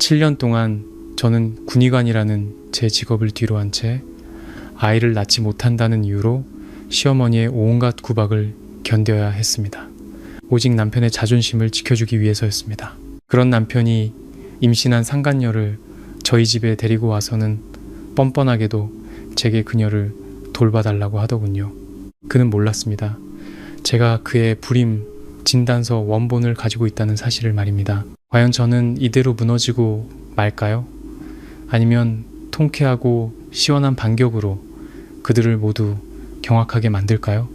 7년 동안 저는 군의관이라는 제 직업을 뒤로 한 채 아이를 낳지 못한다는 이유로 시어머니의 온갖 구박을 견뎌야 했습니다. 오직 남편의 자존심을 지켜주기 위해서였습니다. 그런 남편이 임신한 상간녀를 저희 집에 데리고 와서는 뻔뻔하게도 제게 그녀를 돌봐달라고 하더군요. 그는 몰랐습니다. 제가 그의 불임 진단서 원본을 가지고 있다는 사실을 말입니다. 과연 저는 이대로 무너지고 말까요? 아니면 통쾌하고 시원한 반격으로 그들을 모두 경악하게 만들까요?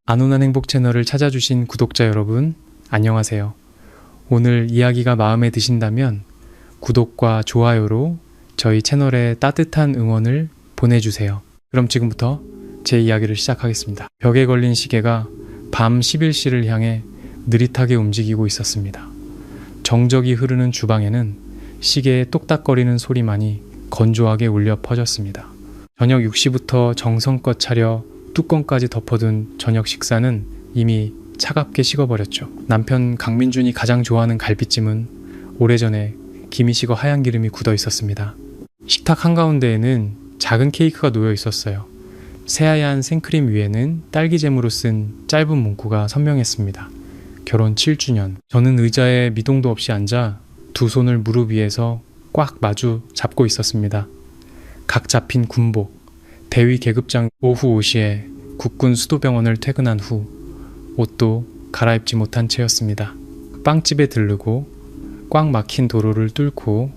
안온한 행복 채널을 찾아주신 구독자 여러분, 안녕하세요. 오늘 이야기가 마음에 드신다면 구독과 좋아요로 저희 채널에 따뜻한 응원을 보내주세요. 그럼 지금부터 제 이야기를 시작하겠습니다. 벽에 걸린 시계가 밤 11시를 향해 느릿하게 움직이고 있었습니다. 정적이 흐르는 주방에는 시계의 똑딱거리는 소리만이 건조하게 울려 퍼졌습니다. 저녁 6시부터 정성껏 차려 뚜껑까지 덮어둔 저녁 식사는 이미 차갑게 식어버렸죠. 남편 강민준이 가장 좋아하는 갈비찜은 오래전에 김이 식어 하얀 기름이 굳어 있었습니다. 식탁 한가운데에는 작은 케이크가 놓여 있었어요. 새하얀 생크림 위에는 딸기잼으로 쓴 짧은 문구가 선명했습니다. 결혼 7주년. 저는 의자에 미동도 없이 앉아 두 손을 무릎 위에서 꽉 마주 잡고 있었습니다. 각 잡힌 군복, 대위 계급장 오후 5시에 국군 수도병원을 퇴근한 후 옷도 갈아입지 못한 채였습니다. 빵집에 들르고 꽉 막힌 도로를 뚫고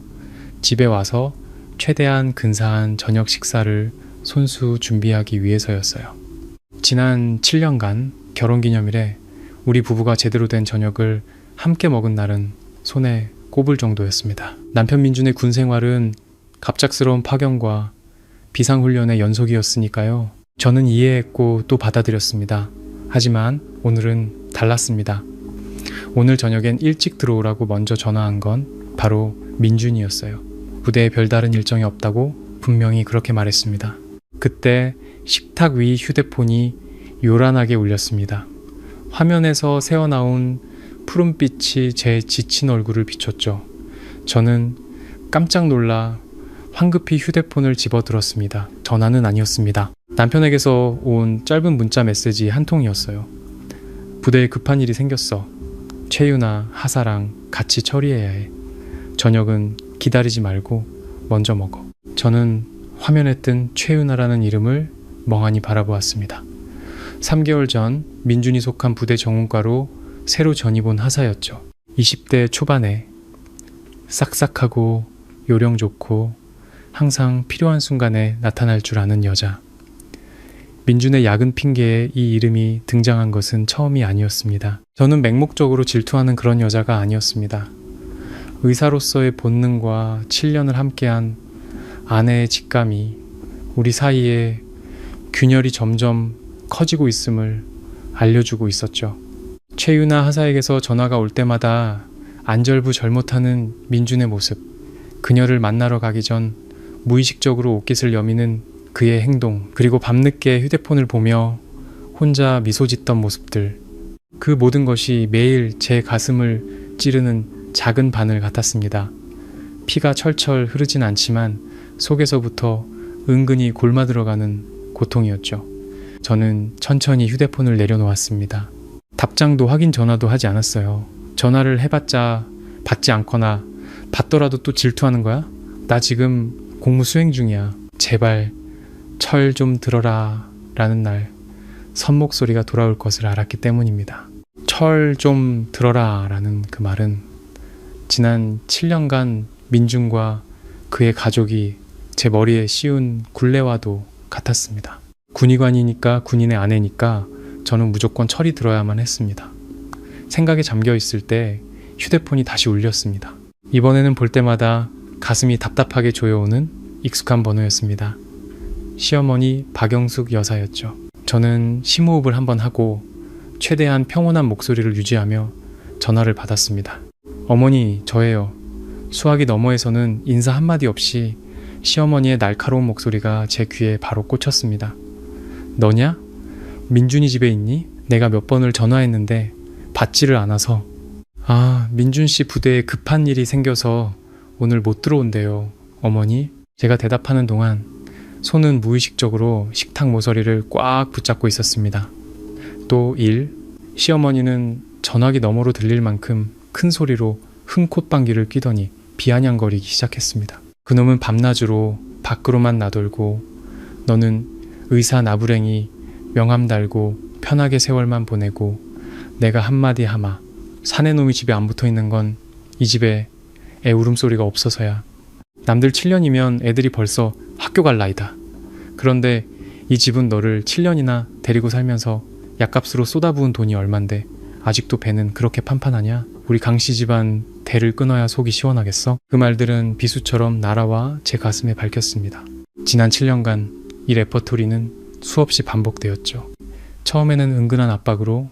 집에 와서 최대한 근사한 저녁 식사를 손수 준비하기 위해서였어요. 지난 7년간 결혼기념일에 우리 부부가 제대로 된 저녁을 함께 먹은 날은 손에 꼽을 정도였습니다. 남편 민준의 군 생활은 갑작스러운 파견과 비상훈련의 연속이었으니까요. 저는 이해했고 또 받아들였습니다. 하지만 오늘은 달랐습니다. 오늘 저녁엔 일찍 들어오라고 먼저 전화한 건 바로 민준이었어요. 부대에 별다른 일정이 없다고 분명히 그렇게 말했습니다. 그때 식탁 위 휴대폰이 요란하게 울렸습니다. 화면에서 새어나온 푸른빛이 제 지친 얼굴을 비췄죠. 저는 깜짝 놀라 황급히 휴대폰을 집어들었습니다. 전화는 아니었습니다. 남편에게서 온 짧은 문자 메시지 한 통이었어요. 부대에 급한 일이 생겼어. 최유나, 하사랑 같이 처리해야 해. 저녁은 기다리지 말고 먼저 먹어. 저는 화면에 뜬 최유나라는 이름을 멍하니 바라보았습니다. 3개월 전 민준이 속한 부대 정훈과로 새로 전입 온 하사였죠. 20대 초반에 싹싹하고 요령 좋고 항상 필요한 순간에 나타날 줄 아는 여자. 민준의 야근 핑계에 이 이름이 등장한 것은 처음이 아니었습니다. 저는 맹목적으로 질투하는 그런 여자가 아니었습니다. 의사로서의 본능과 7년을 함께한 아내의 직감이 우리 사이에 균열이 점점 커지고 있음을 알려주고 있었죠. 최유나 하사에게서 전화가 올 때마다 안절부절 못하는 민준의 모습, 그녀를 만나러 가기 전 무의식적으로 옷깃을 여미는 그의 행동, 그리고 밤늦게 휴대폰을 보며 혼자 미소 짓던 모습들, 그 모든 것이 매일 제 가슴을 찌르는 작은 바늘 같았습니다. 피가 철철 흐르진 않지만 속에서부터 은근히 골마 들어가는 고통이었죠. 저는 천천히 휴대폰을 내려놓았습니다. 답장도 확인 전화도 하지 않았어요. 전화를 해봤자 받지 않거나 받더라도 또 질투하는 거야? 나 지금 공무 수행 중이야. 제발 철 좀 들어라 라는 날 선목소리가 돌아올 것을 알았기 때문입니다. 철 좀 들어라 라는 그 말은 지난 7년간 민준과 그의 가족이 제 머리에 씌운 굴레와도 같았습니다. 군의관이니까 군인의 아내니까 저는 무조건 철이 들어야만 했습니다. 생각에 잠겨 있을 때 휴대폰이 다시 울렸습니다. 이번에는 볼 때마다 가슴이 답답하게 조여오는 익숙한 번호였습니다. 시어머니 박영숙 여사였죠. 저는 심호흡을 한번 하고 최대한 평온한 목소리를 유지하며 전화를 받았습니다. 어머니, 저예요. 수화기 너머에서는 인사 한마디 없이 시어머니의 날카로운 목소리가 제 귀에 바로 꽂혔습니다. 너냐? 민준이 집에 있니? 내가 몇 번을 전화했는데 받지를 않아서. 민준 씨 부대에 급한 일이 생겨서 오늘 못 들어온대요. 어머니? 제가 대답하는 동안 손은 무의식적으로 식탁 모서리를 꽉 붙잡고 있었습니다. 또 1. 시어머니는 전화기 너머로 들릴 만큼 큰 소리로 흥콧방귀를 뀌더니 비아냥거리기 시작했습니다. 그놈은 밤낮으로 밖으로만 나돌고 너는 의사 나부랭이 명함 달고 편하게 세월만 보내고 내가 한마디 하마 사내놈이 집에 안 붙어있는 건 이 집에 애 울음소리가 없어서야. 남들 7년이면 애들이 벌써 학교 갈 나이다. 그런데 이 집은 너를 7년이나 데리고 살면서 약값으로 쏟아부은 돈이 얼만데 아직도 배는 그렇게 판판하냐? 우리 강씨 집안 대를 끊어야 속이 시원하겠어? 그 말들은 비수처럼 날아와 제 가슴에 밝혔습니다. 지난 7년간 이 레퍼토리는 수없이 반복되었죠. 처음에는 은근한 압박으로,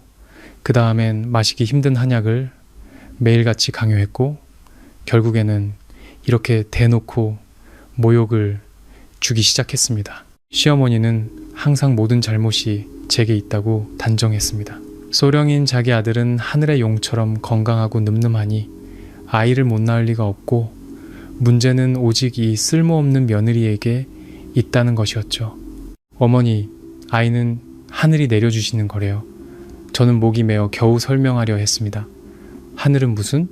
그 다음엔 마시기 힘든 한약을 매일같이 강요했고, 결국에는 이렇게 대놓고 모욕을 주기 시작했습니다. 시어머니는 항상 모든 잘못이 제게 있다고 단정했습니다. 소령인 자기 아들은 하늘의 용처럼 건강하고 늠름하니 아이를 못 낳을 리가 없고 문제는 오직 이 쓸모없는 며느리에게 있다는 것이었죠. 어머니, 아이는 하늘이 내려주시는 거래요. 저는 목이 메어 겨우 설명하려 했습니다. 하늘은 무슨?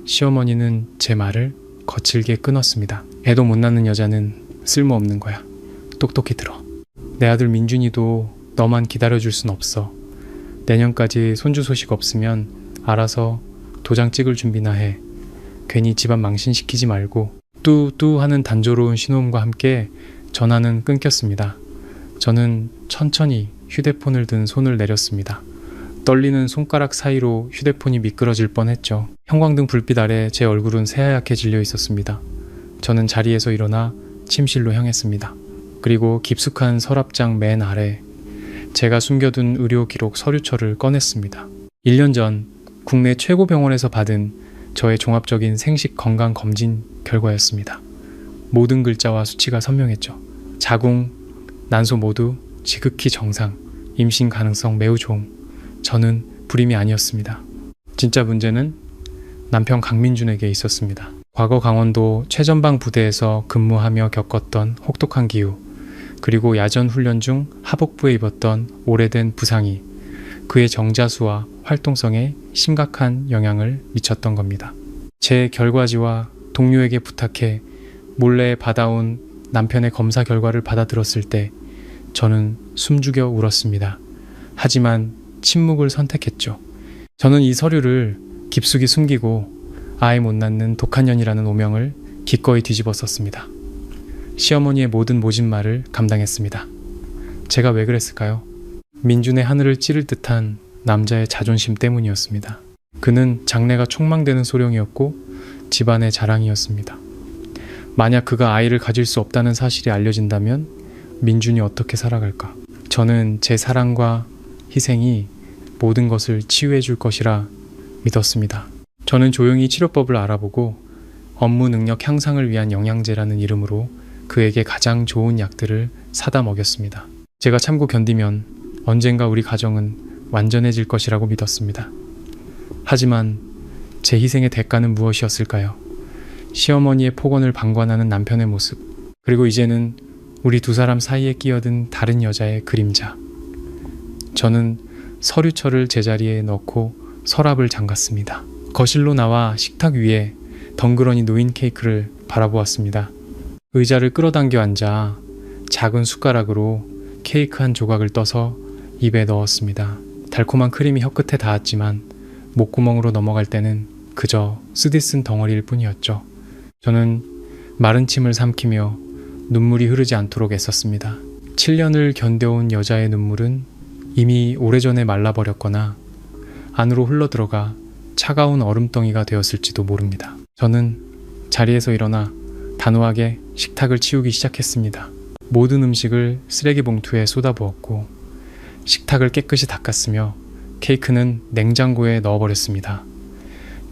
시어머니는 제 말을 거칠게 끊었습니다. 애도 못 낳는 여자는 쓸모없는 거야. 똑똑히 들어. 내 아들 민준이도 너만 기다려줄 순 없어. 내년까지 손주 소식 없으면 알아서 도장 찍을 준비나 해. 괜히 집안 망신시키지 말고. 뚜뚜 하는 단조로운 신호음과 함께 전화는 끊겼습니다. 저는 천천히 휴대폰을 든 손을 내렸습니다. 떨리는 손가락 사이로 휴대폰이 미끄러질 뻔했죠. 형광등 불빛 아래 제 얼굴은 새하얗게 질려 있었습니다. 저는 자리에서 일어나 침실로 향했습니다. 그리고 깊숙한 서랍장 맨 아래 제가 숨겨둔 의료 기록 서류처를 꺼냈습니다. 1년 전 국내 최고 병원에서 받은 저의 종합적인 생식 건강 검진 결과였습니다. 모든 글자와 수치가 선명했죠. 자궁, 난소 모두 지극히 정상, 임신 가능성 매우 좋음. 저는 불임이 아니었습니다. 진짜 문제는 남편 강민준에게 있었습니다. 과거 강원도 최전방 부대에서 근무하며 겪었던 혹독한 기후, 그리고 야전 훈련 중 하복부에 입었던 오래된 부상이 그의 정자수와 활동성에 심각한 영향을 미쳤던 겁니다. 제 결과지와 동료에게 부탁해 몰래 받아온 남편의 검사 결과를 받아들었을 때 저는 숨죽여 울었습니다. 하지만 침묵을 선택했죠. 저는 이 서류를 깊숙이 숨기고 아이 못 낳는 독한 년이라는 오명을 기꺼이 뒤집어 썼습니다. 시어머니의 모든 모진말을 감당했습니다. 제가 왜 그랬을까요? 민준의 하늘을 찌를 듯한 남자의 자존심 때문이었습니다. 그는 장래가 촉망되는 소령이었고 집안의 자랑이었습니다. 만약 그가 아이를 가질 수 없다는 사실이 알려진다면 민준이 어떻게 살아갈까? 저는 제 사랑과 희생이 모든 것을 치유해 줄 것이라 믿었습니다. 저는 조용히 치료법을 알아보고 업무 능력 향상을 위한 영양제라는 이름으로 그에게 가장 좋은 약들을 사다 먹였습니다. 제가 참고 견디면 언젠가 우리 가정은 완전해질 것이라고 믿었습니다. 하지만 제 희생의 대가는 무엇이었을까요? 시어머니의 폭언을 방관하는 남편의 모습, 그리고 이제는 우리 두 사람 사이에 끼어든 다른 여자의 그림자. 저는 서류철을 제자리에 넣고 서랍을 잠갔습니다. 거실로 나와 식탁 위에 덩그러니 놓인 케이크를 바라보았습니다. 의자를 끌어당겨 앉아 작은 숟가락으로 케이크 한 조각을 떠서 입에 넣었습니다. 달콤한 크림이 혀끝에 닿았지만 목구멍으로 넘어갈 때는 그저 쓰디쓴 덩어리일 뿐이었죠. 저는 마른 침을 삼키며 눈물이 흐르지 않도록 애썼습니다. 7년을 견뎌온 여자의 눈물은 이미 오래전에 말라버렸거나 안으로 흘러들어가 차가운 얼음덩이가 되었을지도 모릅니다. 저는 자리에서 일어나 단호하게 식탁을 치우기 시작했습니다. 모든 음식을 쓰레기 봉투에 쏟아부었고 식탁을 깨끗이 닦았으며 케이크는 냉장고에 넣어버렸습니다.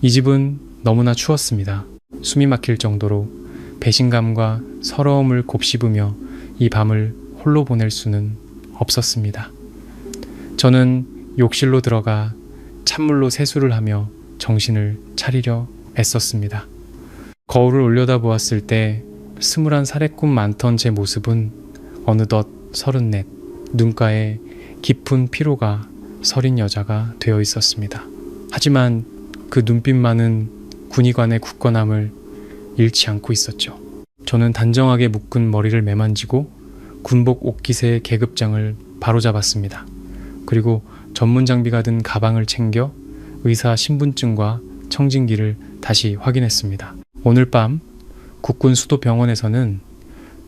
이 집은 너무나 추웠습니다. 숨이 막힐 정도로 배신감과 서러움을 곱씹으며 이 밤을 홀로 보낼 수는 없었습니다. 저는 욕실로 들어가 찬물로 세수를 하며 정신을 차리려 애썼습니다. 거울을 올려다보았을 때 21살의 꿈 많던 제 모습은 어느덧 34, 눈가에 깊은 피로가 서린 여자가 되어 있었습니다. 하지만 그 눈빛만은 군의관의 굳건함을 잃지 않고 있었죠. 저는 단정하게 묶은 머리를 매만지고 군복 옷깃의 계급장을 바로잡았습니다. 그리고 전문 장비가 든 가방을 챙겨 의사 신분증과 청진기를 다시 확인했습니다. 오늘 밤 국군 수도병원에서는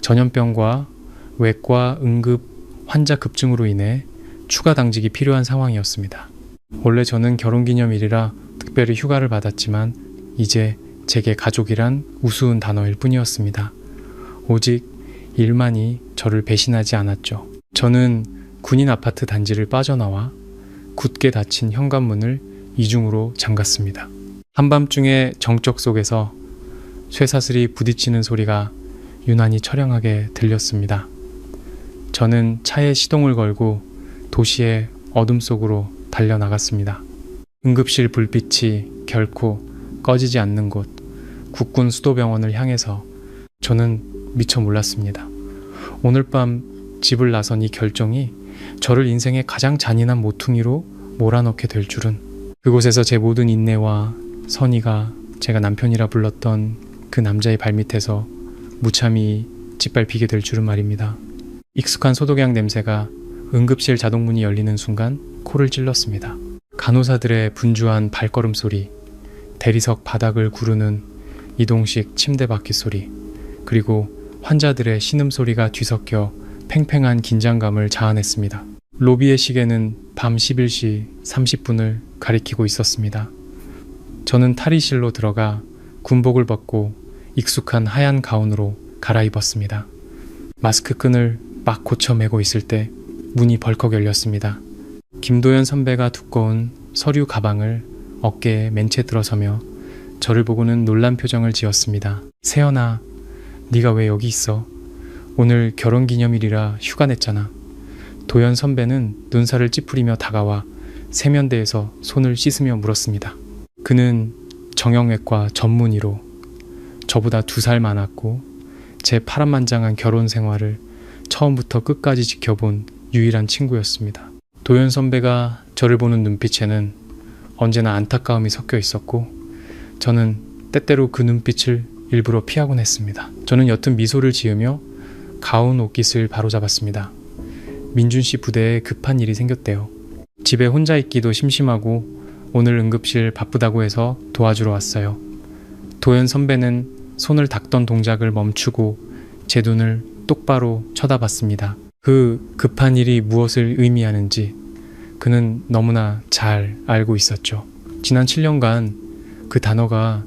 전염병과 외과 응급 환자 급증으로 인해 추가 당직이 필요한 상황이었습니다. 원래 저는 결혼기념일이라 특별히 휴가를 받았지만 이제 제게 가족이란 우스운 단어일 뿐이었습니다. 오직 일만이 저를 배신하지 않았죠. 저는 군인 아파트 단지를 빠져나와 굳게 닫힌 현관문을 이중으로 잠갔습니다. 한밤중에 정적 속에서 쇠사슬이 부딪히는 소리가 유난히 처량하게 들렸습니다. 저는 차에 시동을 걸고 도시의 어둠 속으로 달려나갔습니다. 응급실 불빛이 결코 꺼지지 않는 곳, 국군 수도병원을 향해서 저는 미처 몰랐습니다. 오늘 밤 집을 나선 이 결정이 저를 인생의 가장 잔인한 모퉁이로 몰아넣게 될 줄은. 그곳에서 제 모든 인내와 선의가 제가 남편이라 불렀던 그 남자의 발밑에서 무참히 짓밟히게 될 줄은 말입니다. 익숙한 소독약 냄새가 응급실 자동문이 열리는 순간 코를 찔렀습니다. 간호사들의 분주한 발걸음 소리, 대리석 바닥을 구르는 이동식 침대 바퀴 소리, 그리고 환자들의 신음소리가 뒤섞여 팽팽한 긴장감을 자아냈습니다. 로비의 시계는 밤 11시 30분을 가리키고 있었습니다. 저는 탈의실로 들어가 군복을 벗고 익숙한 하얀 가운으로 갈아입었습니다. 마스크 끈을 막 고쳐 매고 있을 때 문이 벌컥 열렸습니다. 김도연 선배가 두꺼운 서류 가방을 어깨에 맨 채 들어서며 저를 보고는 놀란 표정을 지었습니다. 세연아, 네가 왜 여기 있어? 오늘 결혼기념일이라 휴가 냈잖아. 도연 선배는 눈살을 찌푸리며 다가와 세면대에서 손을 씻으며 물었습니다. 그는 정형외과 전문의로 저보다 2살 많았고 제 파란만장한 결혼 생활을 처음부터 끝까지 지켜본 유일한 친구였습니다. 도연 선배가 저를 보는 눈빛에는 언제나 안타까움이 섞여 있었고 저는 때때로 그 눈빛을 일부러 피하곤 했습니다. 저는 옅은 미소를 지으며 가운 옷깃을 바로잡았습니다. 민준 씨 부대에 급한 일이 생겼대요. 집에 혼자 있기도 심심하고 오늘 응급실 바쁘다고 해서 도와주러 왔어요. 도연 선배는 손을 닦던 동작을 멈추고 제 눈을 똑바로 쳐다봤습니다. 그 급한 일이 무엇을 의미하는지 그는 너무나 잘 알고 있었죠. 지난 7년간 그 단어가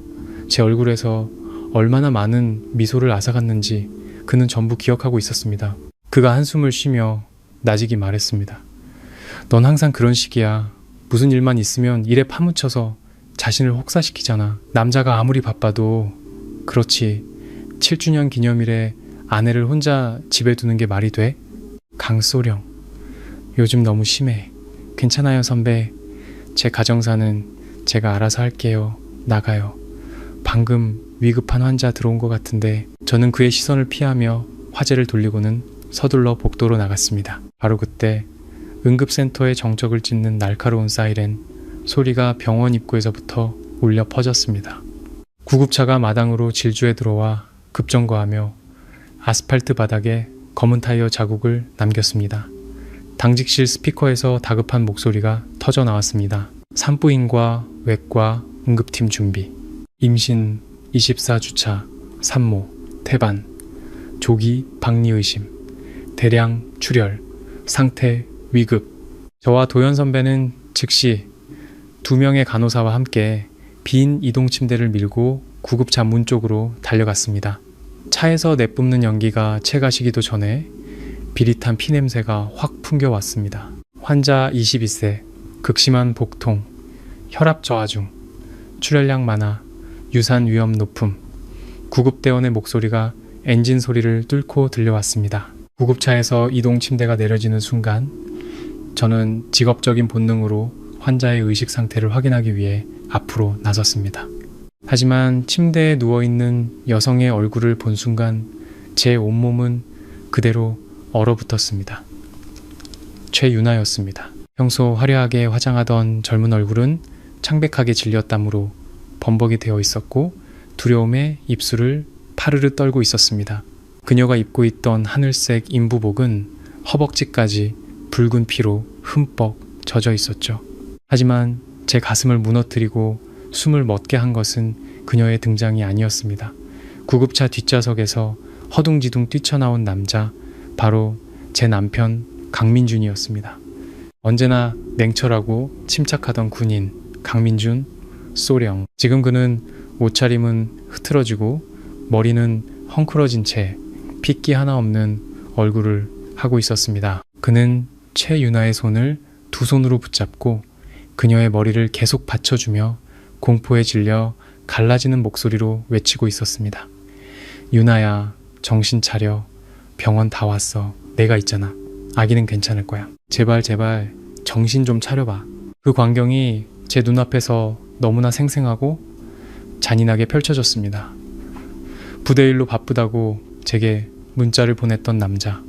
제 얼굴에서 얼마나 많은 미소를 앗아갔는지 그는 전부 기억하고 있었습니다. 그가 한숨을 쉬며 나직이 말했습니다. 넌 항상 그런 식이야. 무슨 일만 있으면 일에 파묻혀서 자신을 혹사시키잖아. 남자가 아무리 바빠도 그렇지 7주년 기념일에 아내를 혼자 집에 두는 게 말이 돼? 강소령, 요즘 너무 심해. 괜찮아요 선배. 제 가정사는 제가 알아서 할게요. 나가요. 방금 위급한 환자 들어온 것 같은데. 저는 그의 시선을 피하며 화제를 돌리고는 서둘러 복도로 나갔습니다. 바로 그때 응급센터의 정적을 찢는 날카로운 사이렌 소리가 병원 입구에서부터 울려 퍼졌습니다. 구급차가 마당으로 질주해 들어와 급정거하며 아스팔트 바닥에 검은 타이어 자국을 남겼습니다. 당직실 스피커에서 다급한 목소리가 터져 나왔습니다. 산부인과 외과 응급팀 준비. 임신 24주차 산모 태반 조기 박리 의심 대량 출혈 상태 위급. 저와 도연 선배는 즉시 2명의 간호사와 함께 빈 이동 침대를 밀고 구급차 문 쪽으로 달려갔습니다. 차에서 내뿜는 연기가 채가시기도 전에 비릿한 피냄새가 확 풍겨왔습니다. 환자 22세, 극심한 복통, 혈압 저하중, 출혈량 많아, 유산 위험 높음. 구급대원의 목소리가 엔진 소리를 뚫고 들려왔습니다. 구급차에서 이동 침대가 내려지는 순간 저는 직업적인 본능으로 환자의 의식 상태를 확인하기 위해 앞으로 나섰습니다. 하지만 침대에 누워있는 여성의 얼굴을 본 순간 제 온몸은 그대로 얼어붙었습니다. 최유나였습니다. 평소 화려하게 화장하던 젊은 얼굴은 창백하게 질렸담으로 범벅이 되어 있었고 두려움에 입술을 파르르 떨고 있었습니다. 그녀가 입고 있던 하늘색 인부복은 허벅지까지 붉은 피로 흠뻑 젖어 있었죠. 하지만 제 가슴을 무너뜨리고 숨을 멎게 한 것은 그녀의 등장이 아니었습니다. 구급차 뒷좌석에서 허둥지둥 뛰쳐나온 남자, 바로 제 남편 강민준이었습니다. 언제나 냉철하고 침착하던 군인 강민준, 소령. 지금 그는 옷차림은 흐트러지고 머리는 헝클어진 채 핏기 하나 없는 얼굴을 하고 있었습니다. 그는 최유나의 손을 두 손으로 붙잡고 그녀의 머리를 계속 받쳐주며 공포에 질려 갈라지는 목소리로 외치고 있었습니다. 유나야, 정신 차려. 병원 다 왔어. 내가 있잖아. 아기는 괜찮을 거야. 제발 정신 좀 차려봐. 그 광경이 제 눈앞에서 너무나 생생하고 잔인하게 펼쳐졌습니다. 부대 일로 바쁘다고 제게 문자를 보냈던 남자.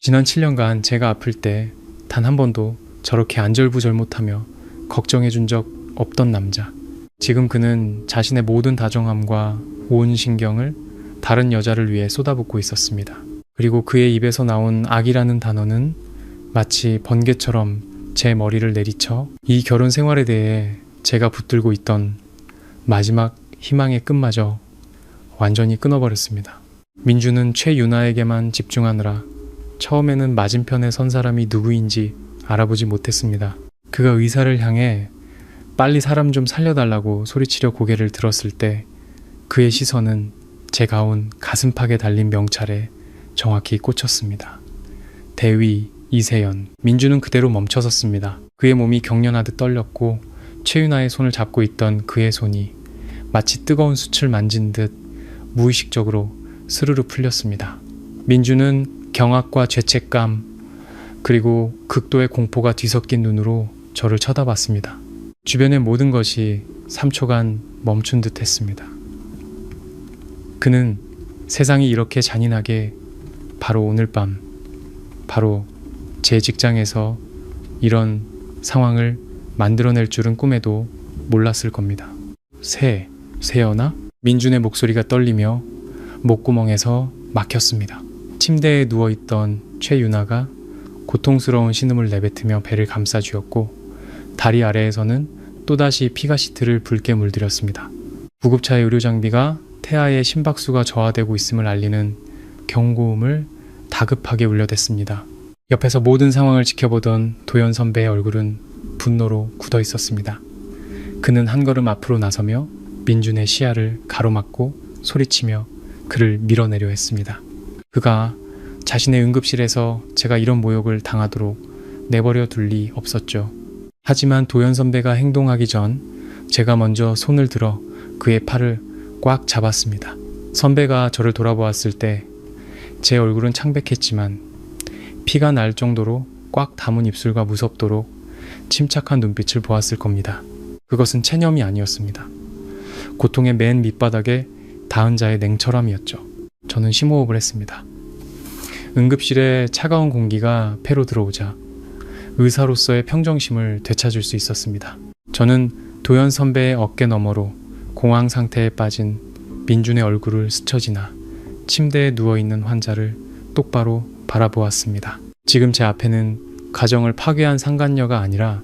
지난 7년간 제가 아플 때 단 한 번도 저렇게 안절부절 못하며 걱정해준 적 없던 남자. 지금 그는 자신의 모든 다정함과 온 신경을 다른 여자를 위해 쏟아붓고 있었습니다. 그리고 그의 입에서 나온 악이라는 단어는 마치 번개처럼 제 머리를 내리쳐 이 결혼 생활에 대해 제가 붙들고 있던 마지막 희망의 끈마저 완전히 끊어버렸습니다. 민주는 최유나에게만 집중하느라 처음에는 맞은편에 선 사람이 누구인지 알아보지 못했습니다. 그가 의사를 향해 빨리 사람 좀 살려달라고 소리치려 고개를 들었을 때 그의 시선은 제가 온 가슴팍에 달린 명찰에 정확히 꽂혔습니다. 대위 이세연. 민주는 그대로 멈춰섰습니다. 그의 몸이 경련하듯 떨렸고 최유나의 손을 잡고 있던 그의 손이 마치 뜨거운 숯을 만진 듯 무의식적으로 스르르 풀렸습니다. 민주는 경악과 죄책감 그리고 극도의 공포가 뒤섞인 눈으로 저를 쳐다봤습니다. 주변의 모든 것이 3초간 멈춘 듯 했습니다. 그는 세상이 이렇게 잔인하게 바로 오늘 밤, 바로 제 직장에서 이런 상황을 만들어낼 줄은 꿈에도 몰랐을 겁니다. 세연아? 민준의 목소리가 떨리며 목구멍에서 막혔습니다. 침대에 누워있던 최유나가 고통스러운 신음을 내뱉으며 배를 감싸쥐었고 다리 아래에서는 또다시 피가 시트를 붉게 물들였습니다. 구급차의 의료장비가 태아의 심박수가 저하되고 있음을 알리는 경고음을 다급하게 울려댔습니다. 옆에서 모든 상황을 지켜보던 도연 선배의 얼굴은 분노로 굳어 있었습니다. 그는 한 걸음 앞으로 나서며 민준의 시야를 가로막고 소리치며 그를 밀어내려 했습니다. 그가 자신의 응급실에서 제가 이런 모욕을 당하도록 내버려 둘 리 없었죠. 하지만 도연 선배가 행동하기 전 제가 먼저 손을 들어 그의 팔을 꽉 잡았습니다. 선배가 저를 돌아보았을 때 제 얼굴은 창백했지만 피가 날 정도로 꽉 담은 입술과 무섭도록 침착한 눈빛을 보았을 겁니다. 그것은 체념이 아니었습니다. 고통의 맨 밑바닥에 닿은 자의 냉철함이었죠. 저는 심호흡을 했습니다. 응급실에 차가운 공기가 폐로 들어오자 의사로서의 평정심을 되찾을 수 있었습니다. 저는 도연 선배의 어깨 너머로 공황 상태에 빠진 민준의 얼굴을 스쳐 지나 침대에 누워있는 환자를 똑바로 바라보았습니다. 지금 제 앞에는 가정을 파괴한 상간녀가 아니라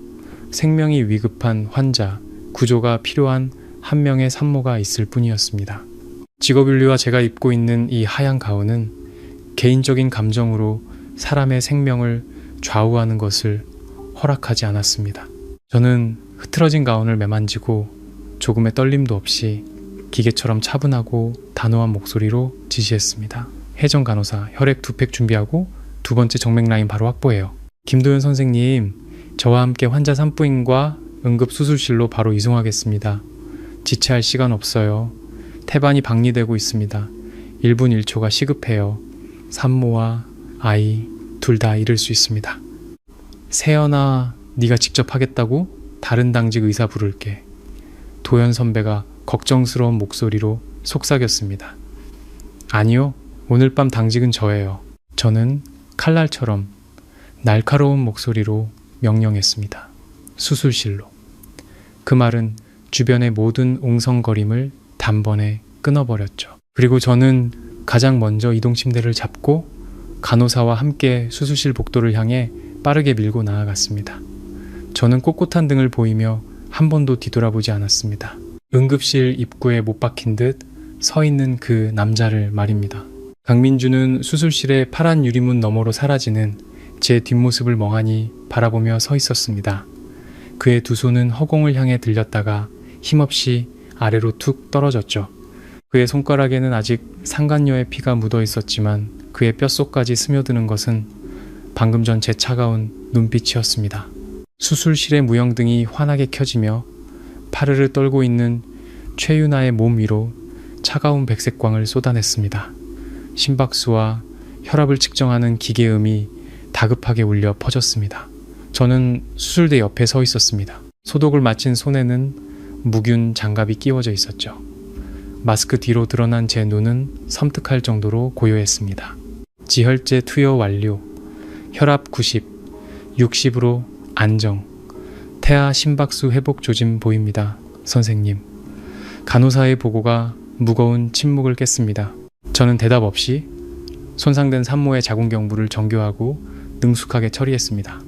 생명이 위급한 환자, 구조가 필요한 한 명의 산모가 있을 뿐이었습니다. 직업윤리와 제가 입고 있는 이 하얀 가운은 개인적인 감정으로 사람의 생명을 좌우하는 것을 허락하지 않았습니다. 저는 흐트러진 가운을 매만지고 조금의 떨림도 없이 기계처럼 차분하고 단호한 목소리로 지시했습니다. 혜정 간호사, 혈액 2팩 준비하고 두 번째 정맥 라인 바로 확보해요. 김도연 선생님, 저와 함께 환자 산부인과 응급수술실로 바로 이송하겠습니다. 지체할 시간 없어요. 태반이 박리되고 있습니다. 1분 1초가 시급해요. 산모와 아이 둘 다 잃을 수 있습니다. 세연아, 네가 직접 하겠다고? 다른 당직 의사 부를게. 도연 선배가 걱정스러운 목소리로 속삭였습니다. 아니요, 오늘 밤 당직은 저예요. 저는 칼날처럼 날카로운 목소리로 명령했습니다. 수술실로. 그 말은 주변의 모든 웅성거림을 단번에 끊어버렸죠. 그리고 저는 가장 먼저 이동 침대를 잡고 간호사와 함께 수술실 복도를 향해 빠르게 밀고 나아갔습니다. 저는 꼿꼿한 등을 보이며 한 번도 뒤돌아보지 않았습니다. 응급실 입구에 못 박힌 듯 서 있는 그 남자를 말입니다. 강민주는 수술실의 파란 유리문 너머로 사라지는 제 뒷모습을 멍하니 바라보며 서 있었습니다. 그의 두 손은 허공을 향해 들렸다가 힘없이 아래로 툭 떨어졌죠. 그의 손가락에는 아직 상간녀의 피가 묻어 있었지만 그의 뼛속까지 스며드는 것은 방금 전 제 차가운 눈빛이었습니다. 수술실의 무영등이 환하게 켜지며 파르르 떨고 있는 최유나의 몸 위로 차가운 백색광을 쏟아냈습니다. 심박수와 혈압을 측정하는 기계음이 다급하게 울려 퍼졌습니다. 저는 수술대 옆에 서 있었습니다. 소독을 마친 손에는 무균 장갑이 끼워져 있었죠. 마스크 뒤로 드러난 제 눈은 섬뜩할 정도로 고요했습니다. 지혈제 투여 완료, 혈압 90, 60으로 안정, 태아 심박수 회복 조짐 보입니다. 선생님. 간호사의 보고가 무거운 침묵을 깼습니다. 저는 대답 없이 손상된 산모의 자궁경부를 정교하고 능숙하게 처리했습니다.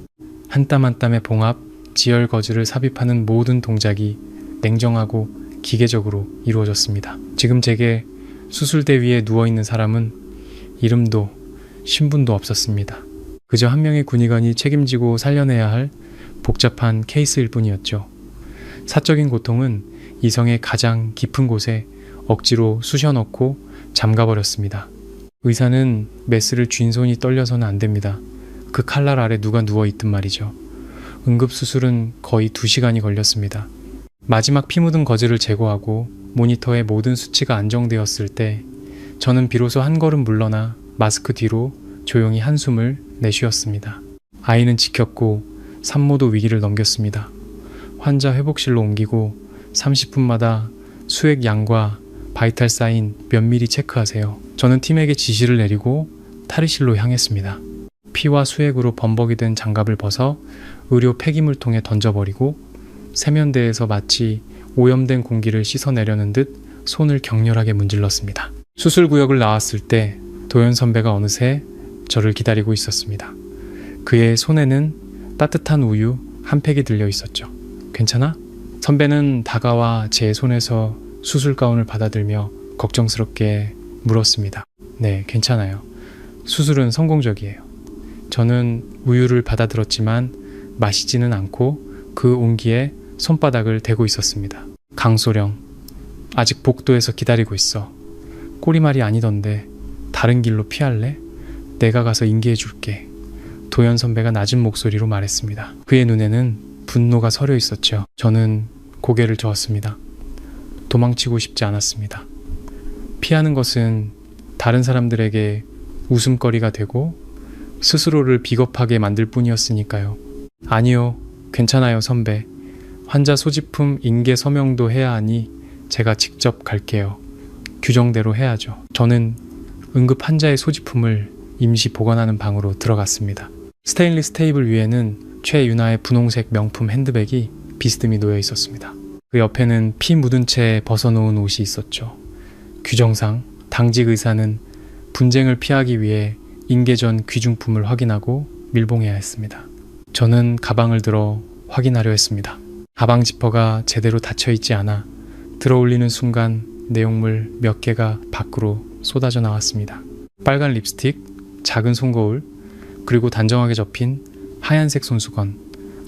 한 땀 한 땀의 봉합, 지혈 거즈를 삽입하는 모든 동작이 냉정하고 기계적으로 이루어졌습니다. 지금 제게 수술대 위에 누워있는 사람은 이름도 신분도 없었습니다. 그저 한 명의 군의관이 책임지고 살려내야 할 복잡한 케이스일 뿐이었죠. 사적인 고통은 이성의 가장 깊은 곳에 억지로 쑤셔넣고 잠가버렸습니다. 의사는 메스를 쥔 손이 떨려서는 안 됩니다. 그 칼날 아래 누가 누워있든 말이죠. 응급수술은 거의 2시간이 걸렸습니다. 마지막 피 묻은 거즈를 제거하고 모니터의 모든 수치가 안정되었을 때 저는 비로소 한 걸음 물러나 마스크 뒤로 조용히 한숨을 내쉬었습니다. 아이는 지켰고 산모도 위기를 넘겼습니다. 환자 회복실로 옮기고 30분마다 수액 양과 바이탈 사인 면밀히 체크하세요. 저는 팀에게 지시를 내리고 탈의실로 향했습니다. 피와 수액으로 범벅이 된 장갑을 벗어 의료 폐기물통에 던져버리고 세면대에서 마치 오염된 공기를 씻어내려는 듯 손을 격렬하게 문질렀습니다. 수술구역을 나왔을 때 도연 선배가 어느새 저를 기다리고 있었습니다. 그의 손에는 따뜻한 우유 한 팩이 들려 있었죠. 괜찮아? 선배는 다가와 제 손에서 수술 가운을 받아들며 걱정스럽게 물었습니다. 네, 괜찮아요. 수술은 성공적이에요. 저는 우유를 받아들었지만 마시지는 않고 그 온기에 손바닥을 대고 있었습니다. 강소령, 아직 복도에서 기다리고 있어. 꼬리말이 아니던데 다른 길로 피할래? 내가 가서 인계해 줄게. 도연 선배가 낮은 목소리로 말했습니다. 그의 눈에는 분노가 서려 있었죠. 저는 고개를 저었습니다. 도망치고 싶지 않았습니다. 피하는 것은 다른 사람들에게 웃음거리가 되고 스스로를 비겁하게 만들 뿐이었으니까요. 아니요, 괜찮아요, 선배. 환자 소지품 인계 서명도 해야 하니 제가 직접 갈게요. 규정대로 해야죠. 저는 응급 환자의 소지품을 임시 보관하는 방으로 들어갔습니다. 스테인리스 테이블 위에는 최윤아의 분홍색 명품 핸드백이 비스듬히 놓여 있었습니다. 그 옆에는 피 묻은 채 벗어놓은 옷이 있었죠. 규정상 당직 의사는 분쟁을 피하기 위해 인계 전 귀중품을 확인하고 밀봉해야 했습니다. 저는 가방을 들어 확인하려 했습니다. 가방 지퍼가 제대로 닫혀있지 않아 들어올리는 순간 내용물 몇 개가 밖으로 쏟아져 나왔습니다. 빨간 립스틱, 작은 손거울, 그리고 단정하게 접힌 하얀색 손수건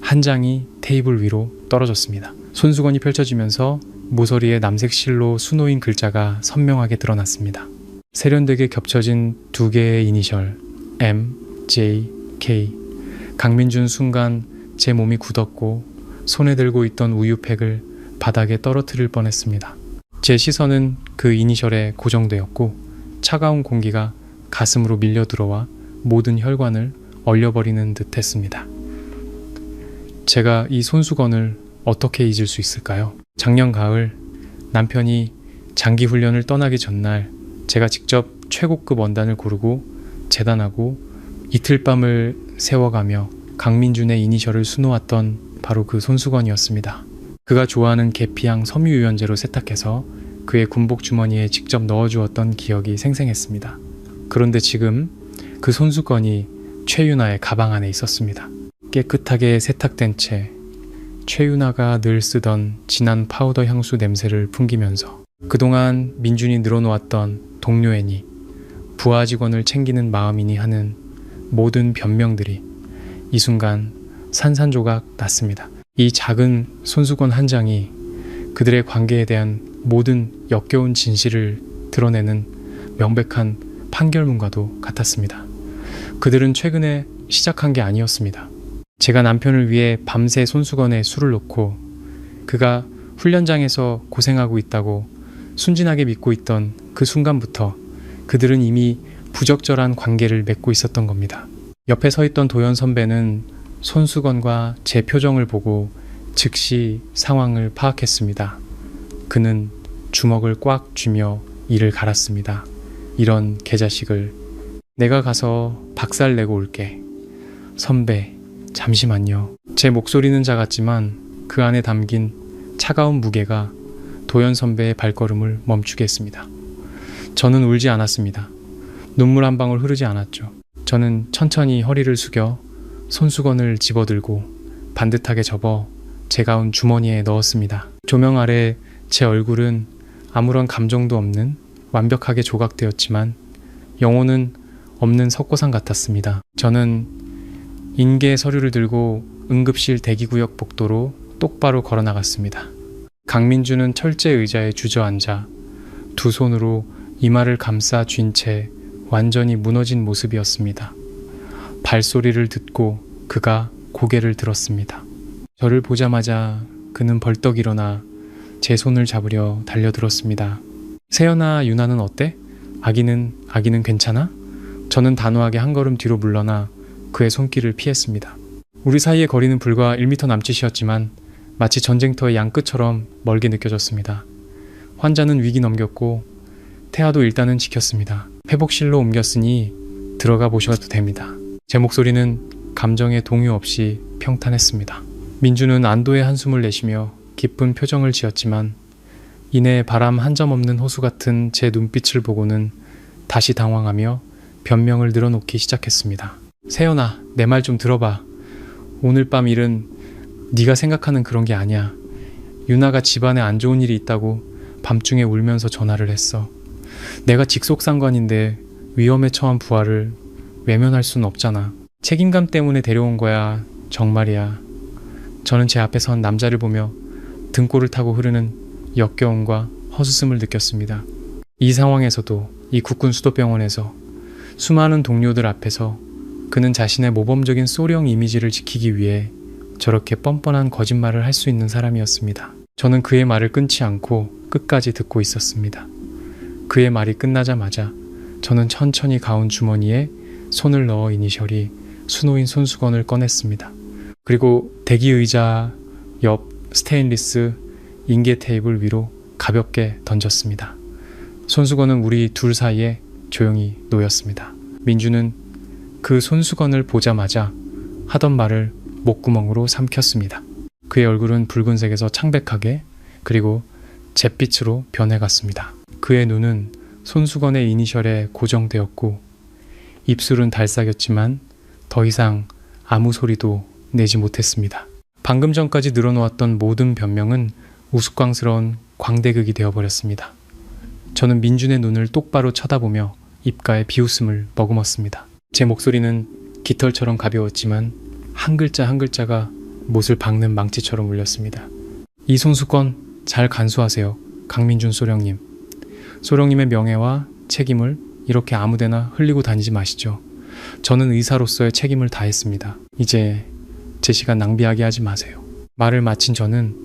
한 장이 테이블 위로 떨어졌습니다. 손수건이 펼쳐지면서 모서리에 남색 실로 수놓인 글자가 선명하게 드러났습니다. 세련되게 겹쳐진 2개의 이니셜 M, J, K. 강민준 순간 제 몸이 굳었고 손에 들고 있던 우유팩을 바닥에 떨어뜨릴 뻔했습니다. 제 시선은 그 이니셜에 고정되었고 차가운 공기가 가슴으로 밀려 들어와 모든 혈관을 얼려버리는 듯 했습니다. 제가 이 손수건을 어떻게 잊을 수 있을까요? 작년 가을 남편이 장기 훈련을 떠나기 전날 제가 직접 최고급 원단을 고르고 재단하고 이틀 밤을 세워가며 강민준의 이니셜을 수놓았던 바로 그 손수건이었습니다. 그가 좋아하는 계피향 섬유유연제로 세탁해서 그의 군복 주머니에 직접 넣어주었던 기억이 생생했습니다. 그런데 지금 그 손수건이 최윤아의 가방 안에 있었습니다. 깨끗하게 세탁된 채 최윤아가 늘 쓰던 진한 파우더 향수 냄새를 풍기면서 그동안 민준이 늘어놓았던 동료애니, 부하 직원을 챙기는 마음이니 하는 모든 변명들이 이 순간 산산조각 났습니다. 이 작은 손수건 한 장이 그들의 관계에 대한 모든 역겨운 진실을 드러내는 명백한 판결문과도 같았습니다. 그들은 최근에 시작한 게 아니었습니다. 제가 남편을 위해 밤새 손수건에 술을 놓고 그가 훈련장에서 고생하고 있다고 순진하게 믿고 있던 그 순간부터 그들은 이미 부적절한 관계를 맺고 있었던 겁니다. 옆에 서 있던 도연 선배는 손수건과 제 표정을 보고 즉시 상황을 파악했습니다. 그는 주먹을 꽉 쥐며 이를 갈았습니다. 이런 개자식을. 내가 가서 박살내고 올게. 선배, 잠시만요. 제 목소리는 작았지만 그 안에 담긴 차가운 무게가 도연 선배의 발걸음을 멈추게 했습니다. 저는 울지 않았습니다. 눈물 한 방울 흐르지 않았죠. 저는 천천히 허리를 숙여 손수건을 집어들고 반듯하게 접어 제 가운 주머니에 넣었습니다. 조명 아래 제 얼굴은 아무런 감정도 없는 완벽하게 조각되었지만 영혼은 없는 석고상 같았습니다. 저는 인계 서류를 들고 응급실 대기구역 복도로 똑바로 걸어 나갔습니다. 강민주는 철제 의자에 주저앉아 두 손으로 이마를 감싸 쥔 채 완전히 무너진 모습이었습니다. 발소리를 듣고 그가 고개를 들었습니다. 저를 보자마자 그는 벌떡 일어나 제 손을 잡으려 달려들었습니다. 세연아, 유나는 어때? 아기는 괜찮아? 저는 단호하게 한 걸음 뒤로 물러나 그의 손길을 피했습니다. 우리 사이의 거리는 불과 1m 남짓이었지만 마치 전쟁터의 양끝처럼 멀게 느껴졌습니다. 환자는 위기 넘겼고 태아도 일단은 지켰습니다. 회복실로 옮겼으니 들어가 보셔도 됩니다. 제 목소리는 감정의 동요 없이 평탄했습니다. 민주는 안도의 한숨을 내쉬며 기쁜 표정을 지었지만 이내 바람 한 점 없는 호수 같은 제 눈빛을 보고는 다시 당황하며 변명을 늘어놓기 시작했습니다. 세연아, 내 말 좀 들어봐. 오늘 밤 일은 네가 생각하는 그런 게 아니야. 유나가 집안에 안 좋은 일이 있다고 밤중에 울면서 전화를 했어. 내가 직속상관인데 위험에 처한 부하를 외면할 수는 없잖아. 책임감 때문에 데려온 거야. 정말이야. 저는 제 앞에 선 남자를 보며 등골을 타고 흐르는 역겨움과 허수음을 느꼈습니다. 이 상황에서도 이 국군 수도병원에서 수많은 동료들 앞에서 그는 자신의 모범적인 소령 이미지를 지키기 위해 저렇게 뻔뻔한 거짓말을 할 수 있는 사람이었습니다. 저는 그의 말을 끊지 않고 끝까지 듣고 있었습니다. 그의 말이 끝나자마자 저는 천천히 가운 주머니에 손을 넣어 이니셜이 수놓인 손수건을 꺼냈습니다. 그리고 대기의자 옆 스테인리스 인계 테이블 위로 가볍게 던졌습니다. 손수건은 우리 둘 사이에 조용히 놓였습니다. 민주는 그 손수건을 보자마자 하던 말을 목구멍으로 삼켰습니다. 그의 얼굴은 붉은색에서 창백하게 그리고 잿빛으로 변해갔습니다. 그의 눈은 손수건의 이니셜에 고정되었고 입술은 달싹였지만 더 이상 아무 소리도 내지 못했습니다. 방금 전까지 늘어놓았던 모든 변명은 우스꽝스러운 광대극이 되어버렸습니다. 저는 민준의 눈을 똑바로 쳐다보며 입가에 비웃음을 머금었습니다. 제 목소리는 깃털처럼 가벼웠지만 한 글자 한 글자가 못을 박는 망치처럼 울렸습니다. 이 손수건 잘 간수하세요. 강민준 소령님. 소령님의 명예와 책임을 이렇게 아무데나 흘리고 다니지 마시죠. 저는 의사로서의 책임을 다했습니다. 이제 제 시간 낭비하게 하지 마세요. 말을 마친 저는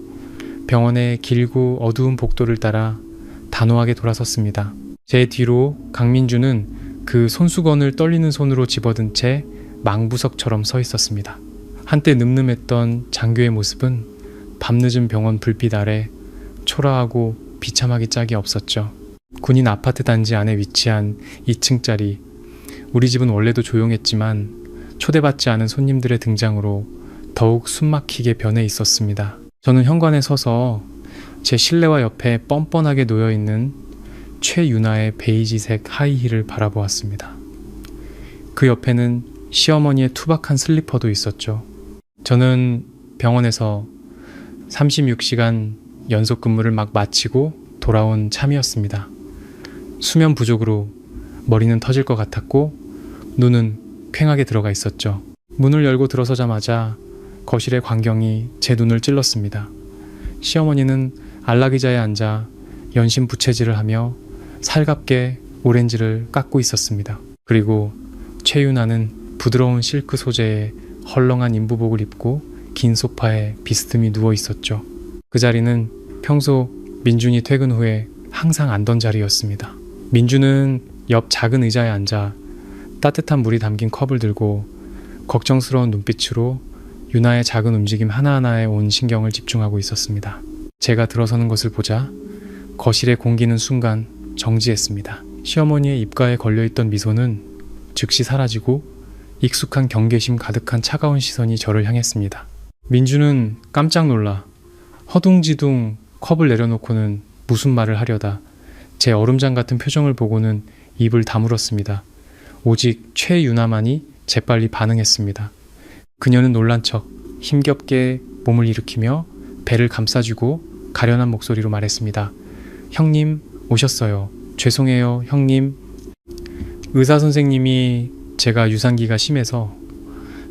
병원의 길고 어두운 복도를 따라 단호하게 돌아섰습니다. 제 뒤로 강민주는 그 손수건을 떨리는 손으로 집어든 채 망부석처럼 서 있었습니다. 한때 늠름했던 장교의 모습은 밤늦은 병원 불빛 아래 초라하고 비참하기 짝이 없었죠. 군인 아파트 단지 안에 위치한 2층짜리 우리 집은 원래도 조용했지만 초대받지 않은 손님들의 등장으로 더욱 숨막히게 변해 있었습니다. 저는 현관에 서서 제 실내화 옆에 뻔뻔하게 놓여있는 최유나의 베이지색 하이힐을 바라보았습니다. 그 옆에는 시어머니의 투박한 슬리퍼도 있었죠. 저는 병원에서 36시간 연속 근무를 막 마치고 돌아온 참이었습니다. 수면 부족으로 머리는 터질 것 같았고 눈은 퀭하게 들어가 있었죠. 문을 열고 들어서자마자 거실의 광경이 제 눈을 찔렀습니다. 시어머니는 안락의자에 앉아 연신 부채질을 하며 살갑게 오렌지를 깎고 있었습니다. 그리고 최유나는 부드러운 실크 소재의 헐렁한 인부복을 입고 긴 소파에 비스듬히 누워 있었죠. 그 자리는 평소 민준이 퇴근 후에 항상 앉던 자리였습니다. 민준은 옆 작은 의자에 앉아 따뜻한 물이 담긴 컵을 들고 걱정스러운 눈빛으로 유나의 작은 움직임 하나하나에 온 신경을 집중하고 있었습니다. 제가 들어서는 것을 보자 거실의 공기는 순간 정지했습니다. 시어머니의 입가에 걸려있던 미소는 즉시 사라지고 익숙한 경계심 가득한 차가운 시선이 저를 향했습니다. 민준은 깜짝 놀라 허둥지둥 컵을 내려놓고는 무슨 말을 하려다 제 얼음장 같은 표정을 보고는 입을 다물었습니다. 오직 최유나만이 재빨리 반응했습니다. 그녀는 놀란 척 힘겹게 몸을 일으키며 배를 감싸주고 가련한 목소리로 말했습니다. 형님 오셨어요. 죄송해요 형님. 의사 선생님이 제가 유산기가 심해서